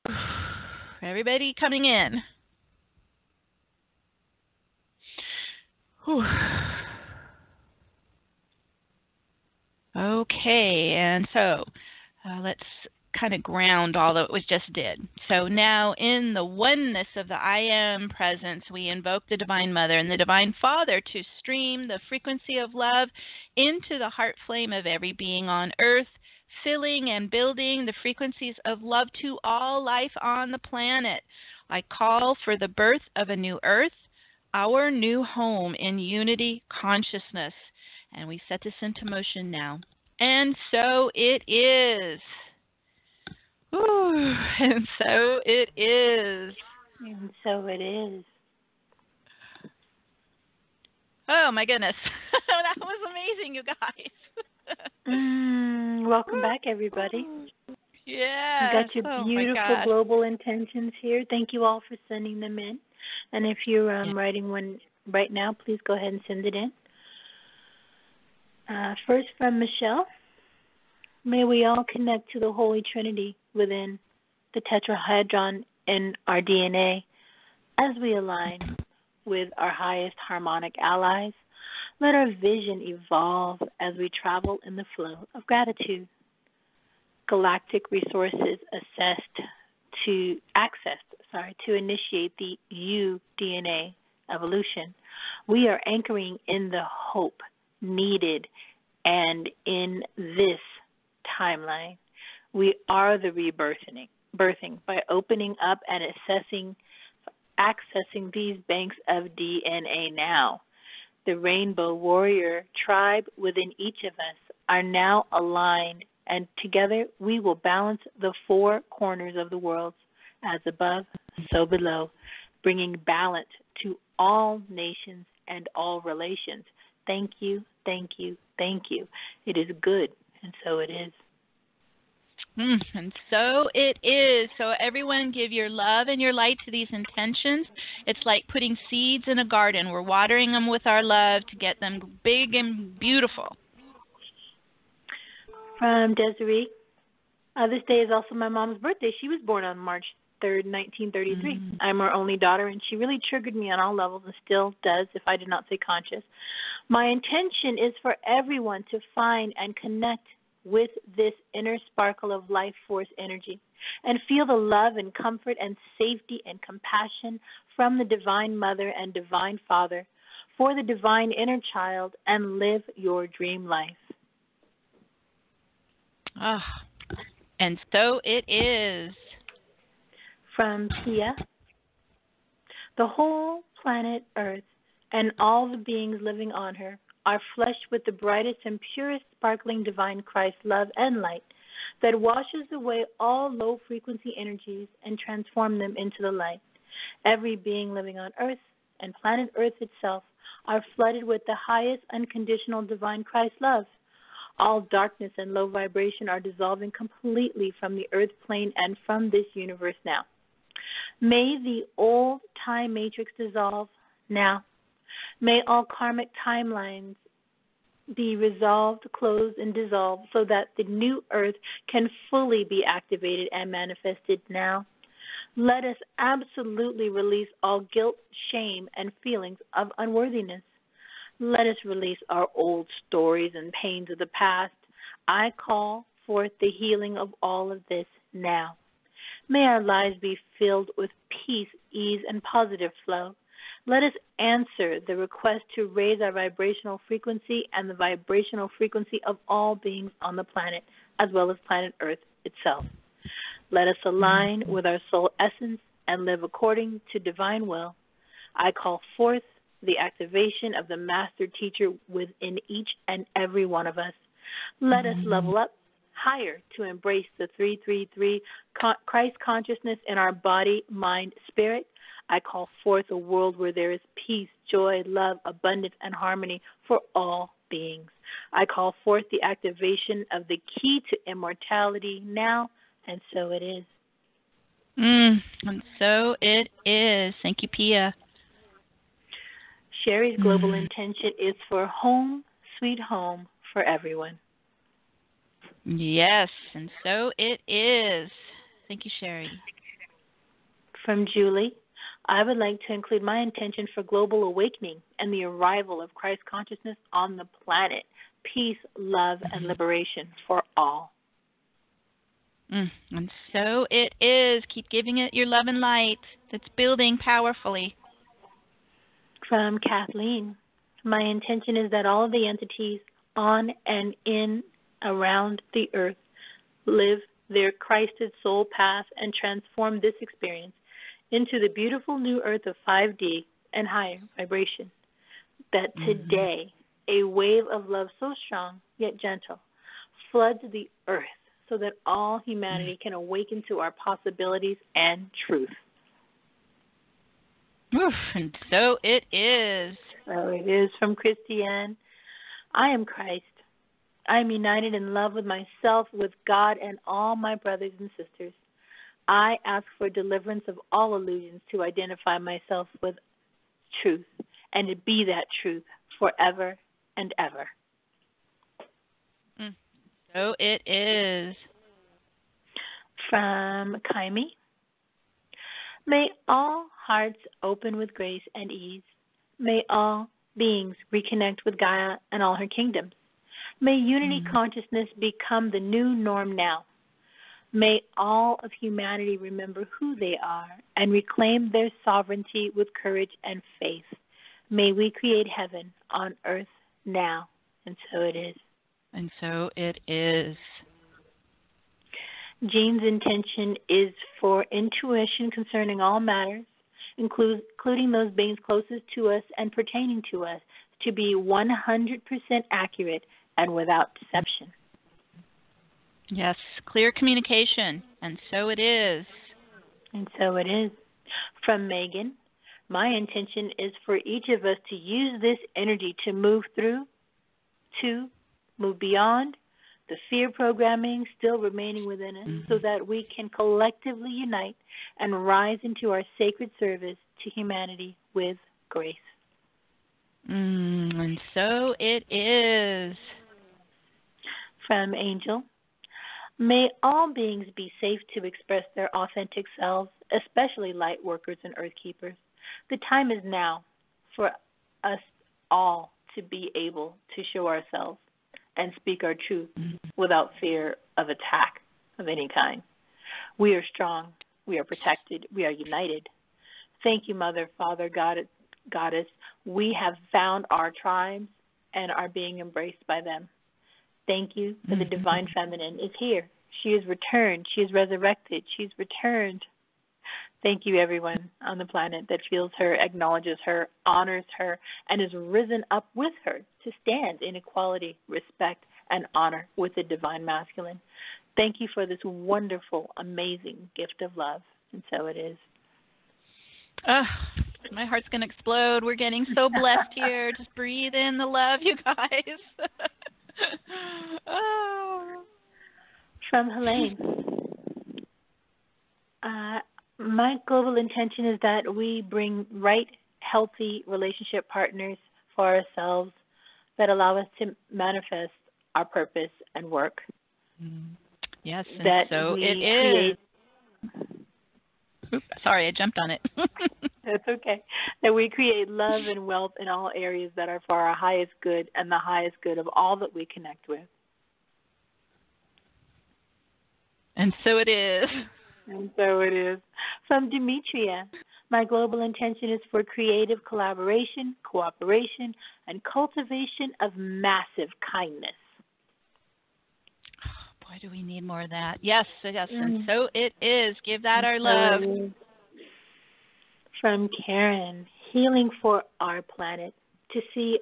Whew. Everybody coming in. Whew. Okay, and so let's kind of ground all that was just did. So now in the oneness of the I Am presence, we invoke the Divine Mother and the Divine Father to stream the frequency of love into the heart flame of every being on earth, filling and building the frequencies of love to all life on the planet. I call for the birth of a new earth, our new home in unity consciousness. And we set this into motion now. And so it is. Ooh, and so it is. And so it is. Oh, my goodness. That was amazing, you guys. Welcome back, everybody. Yeah. You got your beautiful global intentions here. Thank you all for sending them in. And if you're writing one right now, please go ahead and send it in. First from Michelle. May we all connect to the Holy Trinity within the tetrahedron in our DNA as we align with our highest harmonic allies. Let our vision evolve as we travel in the flow of gratitude. Galactic resources to initiate the U-DNA evolution. We are anchoring in the hope needed, and in this timeline, we are the birthing by opening up and accessing these banks of DNA now. The Rainbow Warrior tribe within each of us are now aligned, and together we will balance the four corners of the world, as above, so below, bringing balance to all nations and all relations. Thank you, thank you, thank you. It is good, and so it is. And so it is. So everyone give your love and your light to these intentions. It's like putting seeds in a garden. We're watering them with our love to get them big and beautiful. From Desiree, this day is also my mom's birthday. She was born on March 3rd, 1933. I'm her only daughter, and she really triggered me on all levels and still does if I did not stay conscious. My intention is for everyone to find and connect with this inner sparkle of life force energy and feel the love and comfort and safety and compassion from the Divine Mother and Divine Father for the divine inner child and live your dream life. And so it is. From Tia, the whole planet Earth and all the beings living on her are flushed with the brightest and purest sparkling divine Christ love and light that washes away all low-frequency energies and transforms them into the light. Every being living on Earth and planet Earth itself are flooded with the highest unconditional divine Christ love. All darkness and low vibration are dissolving completely from the Earth plane and from this universe now. May the old time matrix dissolve now. May all karmic timelines be resolved, closed, and dissolved so that the new earth can fully be activated and manifested now. Let us absolutely release all guilt, shame, and feelings of unworthiness. Let us release our old stories and pains of the past. I call forth the healing of all of this now. May our lives be filled with peace, ease, and positive flow. Let us answer the request to raise our vibrational frequency and the vibrational frequency of all beings on the planet, as well as planet Earth itself. Let us align with our soul essence and live according to divine will. I call forth the activation of the master teacher within each and every one of us. Let us level up higher to embrace the 333 Christ consciousness in our body, mind, spirit. I call forth a world where there is peace, joy, love, abundance, and harmony for all beings. I call forth the activation of the key to immortality now, and so it is. And so it is. Thank you, Pia. Sherry's global intention is for home, sweet home for everyone. Yes, and so it is. Thank you, Sherry. From Julie, I would like to include my intention for global awakening and the arrival of Christ consciousness on the planet. Peace, love, and liberation for all. And so it is. Keep giving it your love and light. That's building powerfully. From Kathleen, my intention is that all of the entities on and in around the earth live their Christed soul path and transform this experience into the beautiful new earth of 5D and higher vibration. That today, a wave of love so strong yet gentle floods the earth so that all humanity can awaken to our possibilities and truth. And so it is. So it is. From Christiane, I am Christ. I am united in love with myself, with God, and all my brothers and sisters. I ask for deliverance of all illusions to identify myself with truth and to be that truth forever and ever. So it is. From Kaimi, may all hearts open with grace and ease. May all beings reconnect with Gaia and all her kingdoms. May unity consciousness become the new norm now. May all of humanity remember who they are and reclaim their sovereignty with courage and faith. May we create heaven on earth now. And so it is. And so it is. Jean's intention is for intuition concerning all matters, including those beings closest to us and pertaining to us, to be 100% accurate and without deception. Yes, clear communication, and so it is. And so it is. From Megan, my intention is for each of us to use this energy to move through, to move beyond the fear programming still remaining within us, so that we can collectively unite and rise into our sacred service to humanity with grace. And so it is. From Angel, may all beings be safe to express their authentic selves, especially light workers and earth keepers. The time is now for us all to be able to show ourselves and speak our truth without fear of attack of any kind. We are strong. We are protected. We are united. Thank you, Mother, Father, Goddess. We have found our tribes and are being embraced by them. Thank you for the Divine Feminine is here. She is returned. She is resurrected. She's returned. Thank you, everyone on the planet that feels her, acknowledges her, honors her, and is risen up with her to stand in equality, respect, and honor with the Divine Masculine. Thank you for this wonderful, amazing gift of love. And so it is. My heart's going to explode. We're getting so blessed here. Just breathe in the love, you guys. From Helene. My global intention is that we bring right, healthy relationship partners for ourselves that allow us to manifest our purpose and work. Yes, and that so we it is. Oops, sorry, I jumped on it. That's okay. That we create love and wealth in all areas that are for our highest good and the highest good of all that we connect with. And so it is. And so it is. From Demetria, my global intention is for creative collaboration, cooperation, and cultivation of massive kindness. Oh, boy, do we need more of that. Yes, yes, and so it is. Give that our love. From Karen, healing for our planet, to see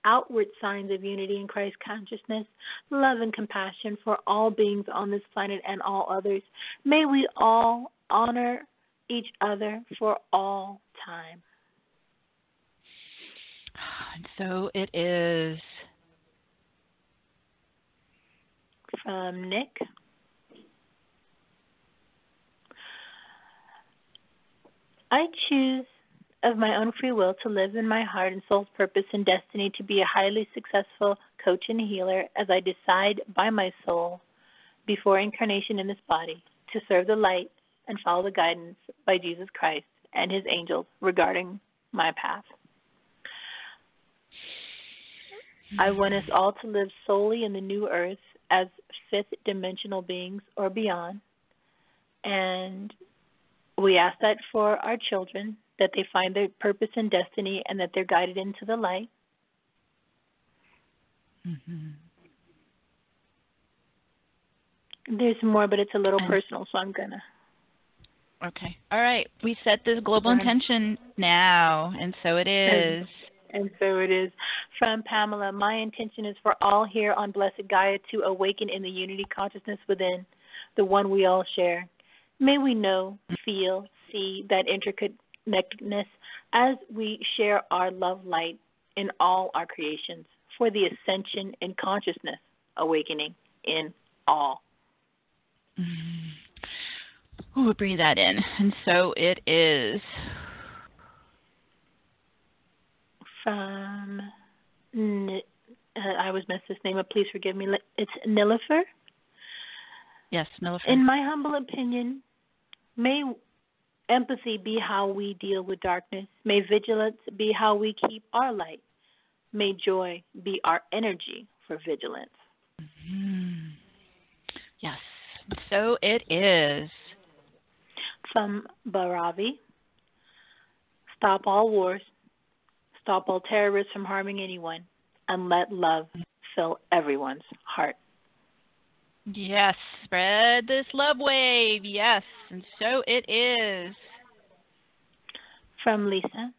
outward signs of unity in Christ consciousness, love and compassion for all beings on this planet and all others. May we all honor each other for all time. And so it is. From Nick. I choose of my own free will to live in my heart and soul's purpose and destiny to be a highly successful coach and healer as I decide by my soul before incarnation in this body to serve the light and follow the guidance by Jesus Christ and his angels regarding my path. I want us all to live solely in the new earth as fifth dimensional beings or beyond, and we ask that for our children, that they find their purpose and destiny and that they're guided into the light. There's more, but it's a little personal, so I'm going to. Okay. All right. We set this global intention now, and so it is. And so it is. From Pamela, my intention is for all here on Blessed Gaia to awaken in the unity consciousness within, the one we all share. May we know, feel, see that interconnectedness as we share our love light in all our creations for the ascension in consciousness, awakening in all. Ooh, breathe that in. And so it is. From, I always mess this name up, please forgive me. It's Nilifer. Yes, Nilifer. In my humble opinion, may empathy be how we deal with darkness. May vigilance be how we keep our light. May joy be our energy for vigilance. Yes, so it is. From Bharavi, stop all wars, stop all terrorists from harming anyone, and let love fill everyone's heart. Yes, spread this love wave. Yes, and so it is. From Lisa,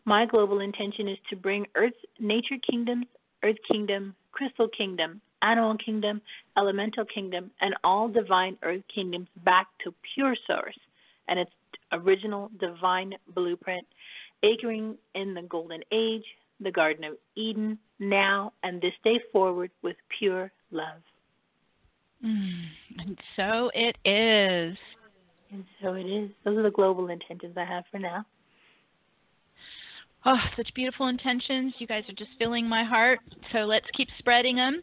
my global intention is to bring Earth's nature kingdoms, Earth kingdom, crystal kingdom, animal kingdom, elemental kingdom, and all divine Earth kingdoms back to pure source and its original divine blueprint, anchoring in the Golden Age, the Garden of Eden, now and this day forward with pure love. And so it is. And so it is. Those are the global intentions I have for now. Oh, such beautiful intentions. You guys are just filling my heart. So let's keep spreading them.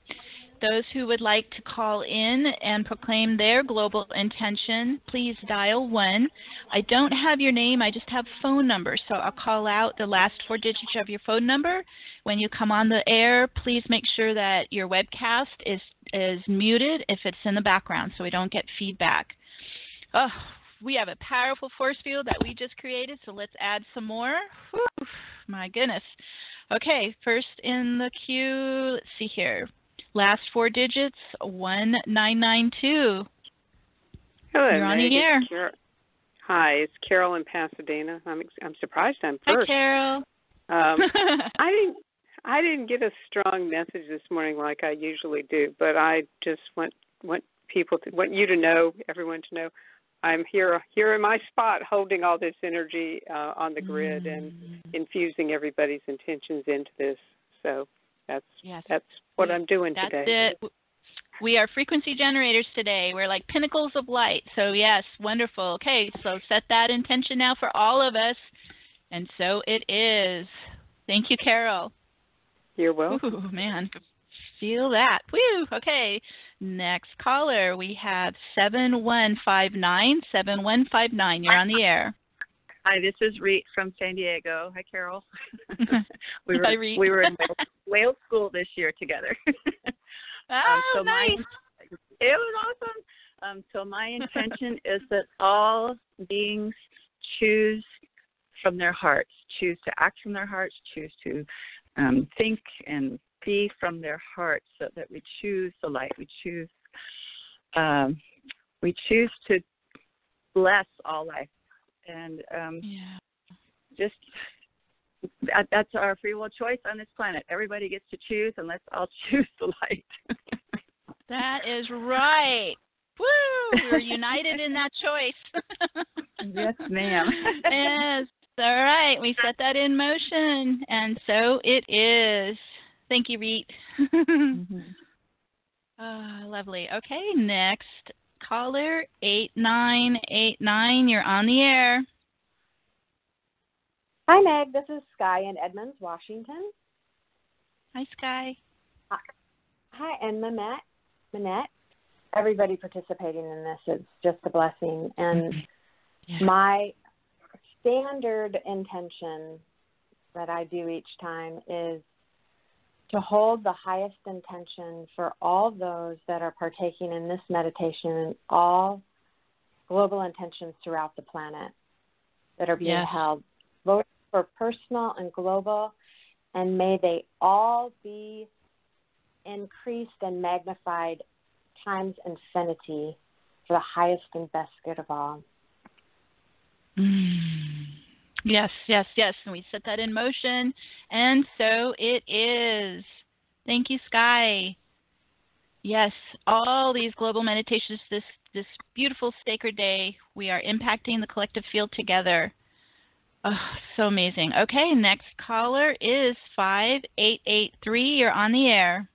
Those who would like to call in and proclaim their global intention, please dial 1. I don't have your name. I just have phone number. So I'll call out the last 4 digits of your phone number. When you come on the air, please make sure that your webcast is muted if it's in the background so we don't get feedback. Oh, we have a powerful force field that we just created, so let's add some more. Whew, my goodness. Okay, first in the queue, let's see here. Last 4 digits, 1992. Hello, you're on Meg. the air. Hi, it's Carol in Pasadena. I'm surprised I'm first. Hi, Carol. I didn't get a strong message this morning like I usually do, but I just want you to know, everyone to know, I'm here in my spot, holding all this energy on the grid and infusing everybody's intentions into this. So that's what I'm doing today. That's it. We are frequency generators today. We're like pinnacles of light. So yes, wonderful. Okay, so set that intention now for all of us. And so it is. Thank you, Carol. You're welcome. Ooh, man, feel that. Woo. Okay, next caller. We have 7159. 7159. You're on the air. Hi, this is Reet from San Diego. Hi, Carol. Hi, Reet. We were in Wales School this year together. Oh, nice. It was awesome. So my intention is that all beings choose from their hearts, choose to act from their hearts, choose to think and be from their hearts, so that we choose the light. We choose to bless all life, and just that's our free will choice on this planet. Everybody gets to choose, and let's all choose the light. That is right. Woo! We're united in that choice. Yes, ma'am. Yes. All right. We set that in motion, and so it is. Thank you, Reet. Lovely. Okay, next caller, 8989. You're on the air. Hi, Meg. This is Sky in Edmonds, Washington. Hi, Sky. Hi, and Manette. Everybody participating in this is just a blessing. And my standard intention that I do each time is to hold the highest intention for all those that are partaking in this meditation and all global intentions throughout the planet that are being held, both for personal and global, and may they all be increased and magnified times infinity for the highest and best good of all. Yes. And we set that in motion, and so it is. Thank you, Sky. Yes, all these global meditations this beautiful sacred day, we are impacting the collective field together. Oh, so amazing. Okay, next caller is 5883. You're on the air.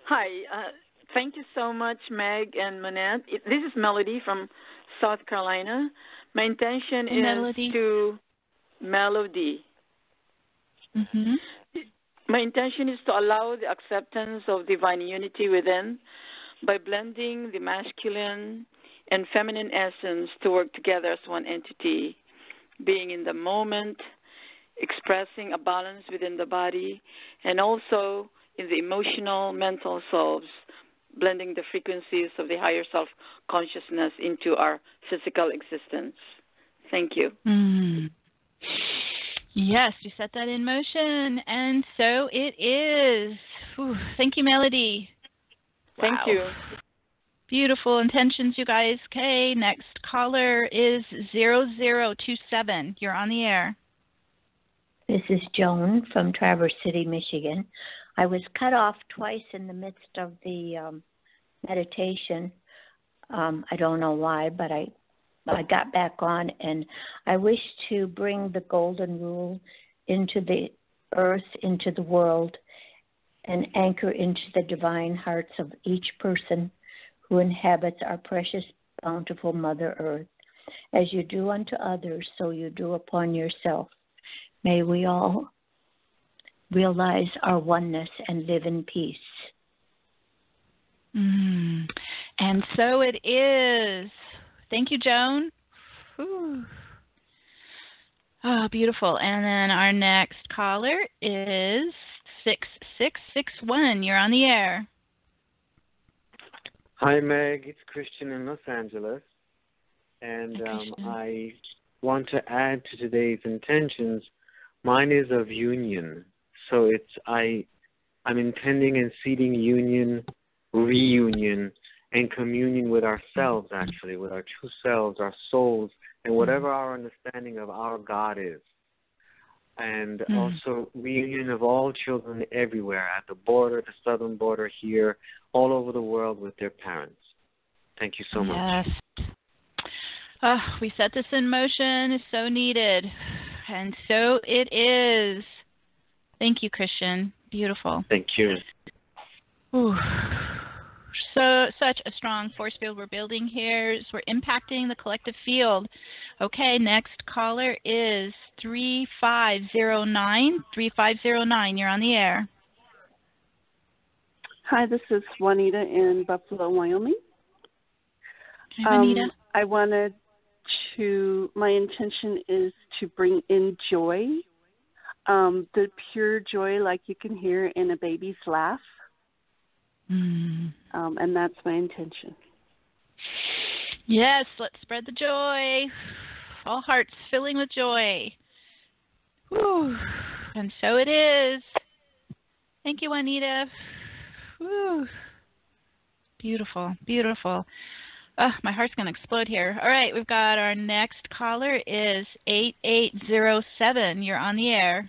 Hi. Thank you so much, Meg and Manette. This is Melody from South Carolina. My intention is Melody. to Melody. Mm-hmm. My intention is to allow the acceptance of divine unity within by blending the masculine and feminine essence to work together as one entity, being in the moment, expressing a balance within the body, and also in the emotional, mental selves, blending the frequencies of the higher self-consciousness into our physical existence. Thank you. Yes, you set that in motion, and so it is. Whew. Thank you, Melody. Thank you. Beautiful intentions, you guys. Okay, next caller is 0027. You're on the air. This is Joan from Traverse City, Michigan. I was cut off twice in the midst of the meditation. I don't know why, but I got back on, and I wish to bring the golden rule into the earth, into the world, and anchor into the divine hearts of each person who inhabits our precious, bountiful Mother Earth. As you do unto others, so you do upon yourself. May we all realize our oneness and live in peace. And so it is. Thank you, Joan. Whew. Oh, beautiful. And then our next caller is 6661. You're on the air. Hi, Meg. It's Christian in Los Angeles. And I want to add to today's intentions. Mine is of union. So I'm intending and seeding union, reunion, and communion with ourselves, actually, with our true selves, our souls, and whatever our understanding of our God is. And also reunion of all children everywhere, at the border, the southern border here, all over the world with their parents. Thank you so much. Yes. We set this in motion. It's so needed. And so it is. Thank you, Christian. Beautiful. Thank you. Ooh. So such a strong force field we're building here. So we're impacting the collective field. Okay, next caller is 3509. 3509, you're on the air. Hi, this is Juanita in Buffalo, Wyoming. Hi, Juanita. I wanted my intention is to bring in joy, the pure joy like you can hear in a baby's laugh. And that's my intention. Yes, let's spread the joy. All hearts filling with joy. Whew. And so it is. Thank you, Juanita. Whew. Beautiful, beautiful. My heart's going to explode here. All right, we've got our next caller is 8807. You're on the air.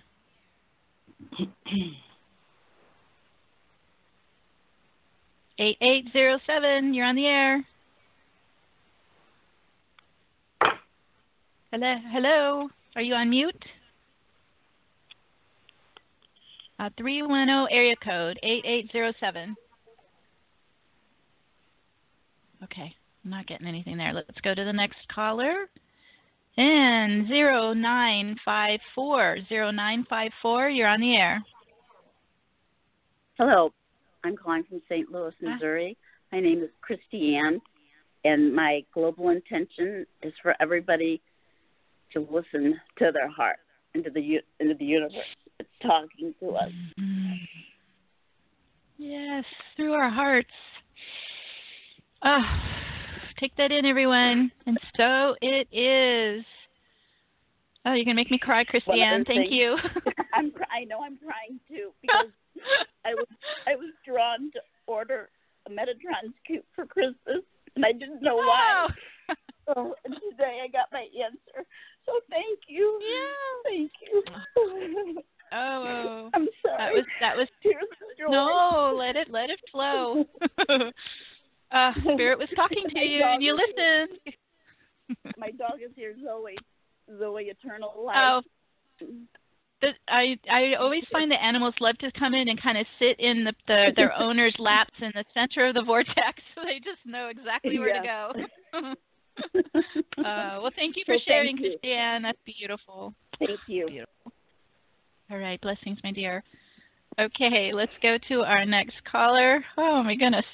8807, you're on the air. Hello. Are you on mute? 310 area code 8807. Okay, I'm not getting anything there. Let's go to the next caller. And 0954. 0954, you're on the air. Hello. I'm calling from St. Louis, Missouri. My name is Christy Ann, and my global intention is for everybody to listen to their heart, into the universe. It's talking to us. Yes, through our hearts. Take that in, everyone. And so it is. Oh, you're going to make me cry, Christiane. Thank you. I know I'm crying, too, because I was drawn to order a Metatron cube for Christmas, and I didn't know why. So today I got my answer. So thank you. Yeah. Thank you. Oh, I'm sorry. That was tears of joy. No, let it flow. Spirit was talking to you, and you listened. My dog is here, Zoe Eternal Life. Oh. I always find that animals love to come in and kind of sit in their owner's laps in the center of the vortex, so they just know exactly where to go. Well, thank you for sharing, Christiane. That's beautiful. Thank you. Beautiful. All right, blessings, my dear. Okay, let's go to our next caller. Oh, my goodness.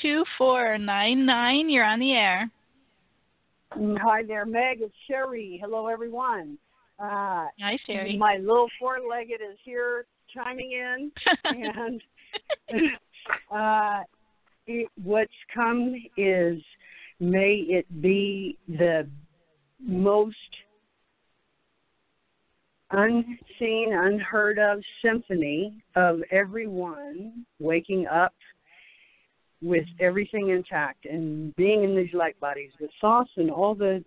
2499, you're on the air. Hi there, Meg. It's Sherry. Hello, everyone. Hi, Sherry. My little four-legged is here chiming in, and what's come is, may it be the most unseen, unheard of symphony of everyone waking up with everything intact and being in these light bodies with Thoth and all the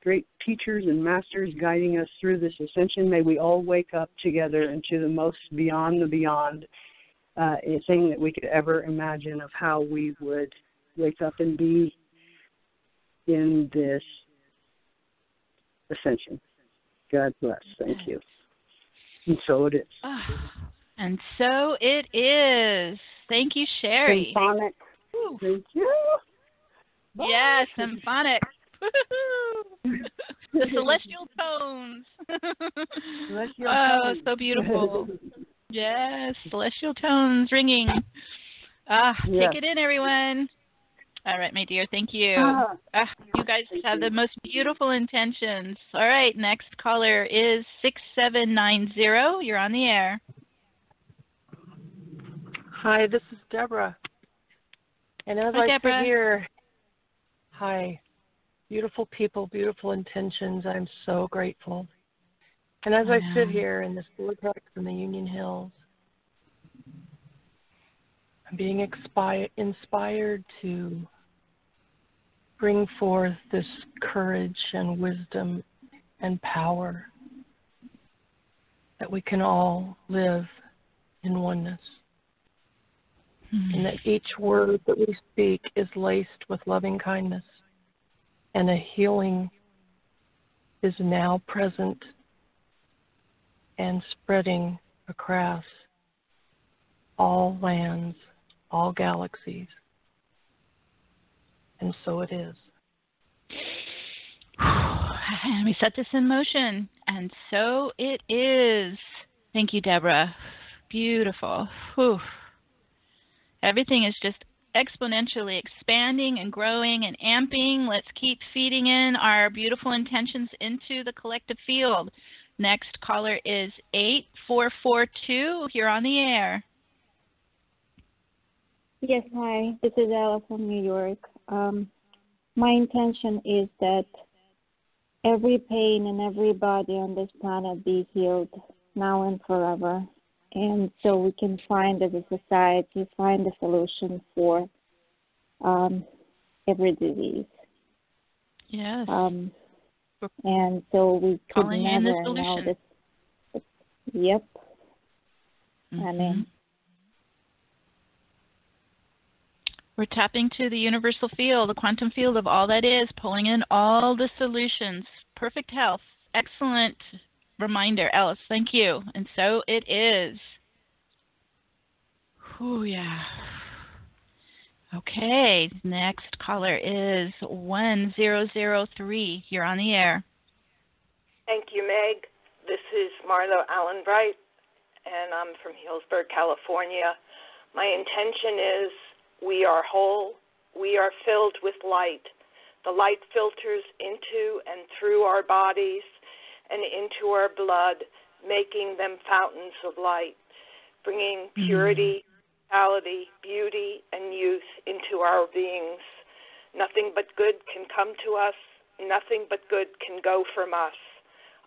great teachers and masters guiding us through this ascension. May we all wake up together into the most beyond the beyond thing that we could ever imagine of how we would wake up and be in this ascension. God bless. Thank you. And so it is. And so it is. Thank you, Sherry. Symphonic. Thank you. Bye. Yes, symphonic. The celestial tones. Oh, so beautiful. Yes, celestial tones ringing. Take it in, everyone. All right, my dear. Thank you. You guys have the most beautiful intentions. All right, next caller is 6790. You're on the air. Hi, this is Deborah. And as I sit here, hi, beautiful people, beautiful intentions. I'm so grateful. And as I sit here in this vortex in the Union Hills, I'm being inspired to bring forth this courage and wisdom and power that we can all live in oneness. And that each word that we speak is laced with loving kindness, and a healing is now present and spreading across all lands, all galaxies. And so it is. And we set this in motion. And so it is. Thank you, Deborah. Beautiful. Whew. Everything is just exponentially expanding and growing and amping. Let's keep feeding in our beautiful intentions into the collective field. Next caller is 8442. You're on the air. Yes, hi. This is Ella from New York. My intention is that every pain and every body on this planet be healed now and forever. And so we can find, as a society, find a solution for every disease. Yes. And so we could never know this. Yep. Mm-hmm. I mean. We're tapping to the universal field, the quantum field of all that is, pulling in all the solutions. Perfect health. Excellent reminder, Alice. Thank you. And so it is. Oh, yeah. Okay. Next caller is 1003. You're on the air. Thank you, Meg. This is Marlo Allen Bright, and I'm from Healdsburg, California. My intention is we are whole. We are filled with light. The light filters into and through our bodies and into our blood, making them fountains of light, bringing purity, vitality, beauty, and youth into our beings. Nothing but good can come to us. Nothing but good can go from us.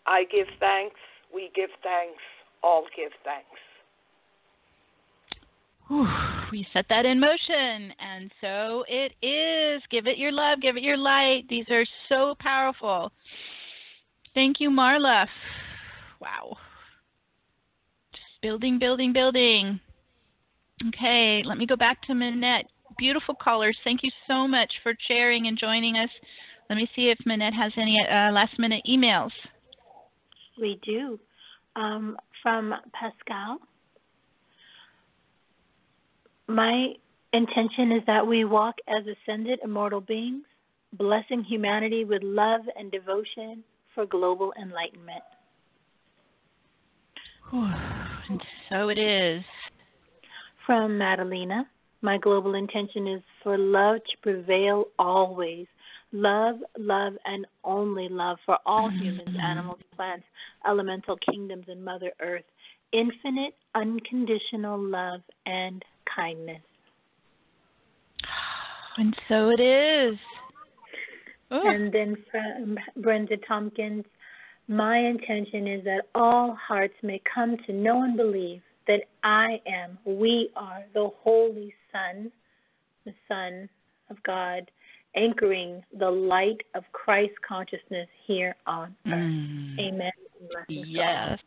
I give thanks. We give thanks. All give thanks. We set that in motion, and so it is. Give it your love, give it your light. These are so powerful. Thank you, Marla. Wow. Just building, building, building. Okay, let me go back to Manette. Beautiful callers. Thank you so much for sharing and joining us. Let me see if Manette has any last-minute emails. We do. From Pascal. My intention is that we walk as ascended immortal beings, blessing humanity with love and devotion for global enlightenment. And so it is. From Madalena, my global intention is for love to prevail always. Love, love, and only love for all humans, animals, plants, elemental kingdoms, and Mother Earth. Infinite, unconditional love and kindness. And so it is. Ooh. And then from Brenda Tompkins, my intention is that all hearts may come to know and believe that we are the Holy Son, the Son of God, anchoring the light of Christ consciousness here on earth. Amen. Yes.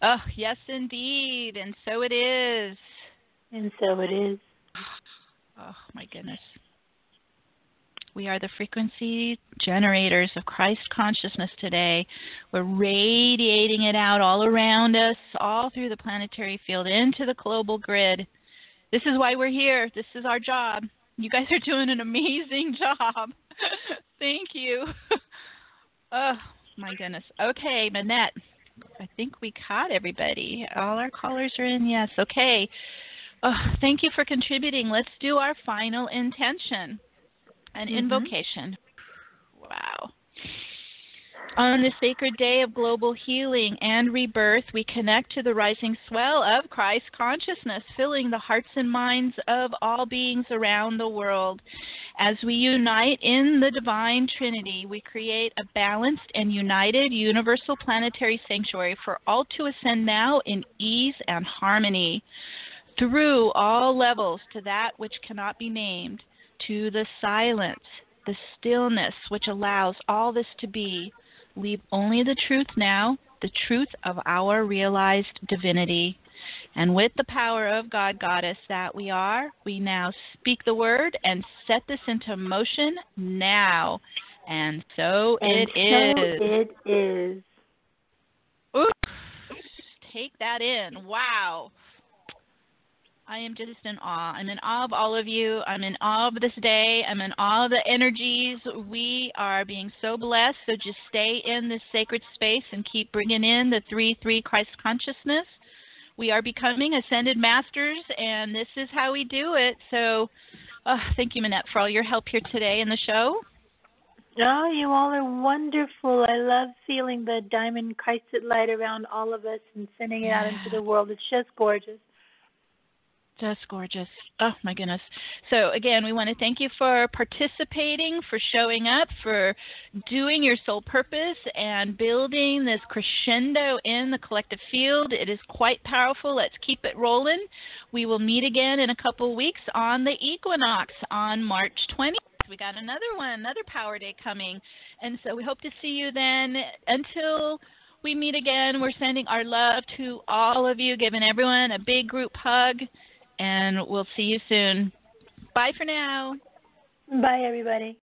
Oh, yes, indeed. And so it is. And so it is. Oh, my goodness. We are the frequency generators of Christ consciousness today. We're radiating it out all around us, all through the planetary field, into the global grid. This is why we're here. This is our job. You guys are doing an amazing job. Thank you. Oh, my goodness. Okay, Manette. I think we caught everybody. All our callers are in. Yes. Okay. Oh, thank you for contributing. Let's do our final intention. An invocation. Wow. On this sacred day of global healing and rebirth, we connect to the rising swell of Christ consciousness, filling the hearts and minds of all beings around the world. As we unite in the divine Trinity, we create a balanced and united universal planetary sanctuary for all to ascend now in ease and harmony. Through all levels to that which cannot be named, to the silence, the stillness which allows all this to be. Leave only the truth now, the truth of our realized divinity. And with the power of God, Goddess that we are, we now speak the word and set this into motion now. And so it is. Oops. Take that in. Wow. I am just in awe. I'm in awe of all of you. I'm in awe of this day. I'm in awe of the energies. We are being so blessed. So just stay in this sacred space and keep bringing in the 3-3 Christ consciousness. we are becoming ascended masters, and this is how we do it. So thank you, Manette, for all your help here today in the show. Oh, you all are wonderful. I love feeling the diamond Christed light around all of us and sending it out into the world. It's just gorgeous. Just gorgeous. Oh, my goodness. So, again, we want to thank you for participating, for showing up, for doing your soul purpose and building this crescendo in the collective field. It is quite powerful. Let's keep it rolling. We will meet again in a couple weeks on the equinox on March 20th. We got another one, another Power Day coming. And so we hope to see you then. Until we meet again, we're sending our love to all of you, giving everyone a big group hug. And we'll see you soon. Bye for now. Bye, everybody.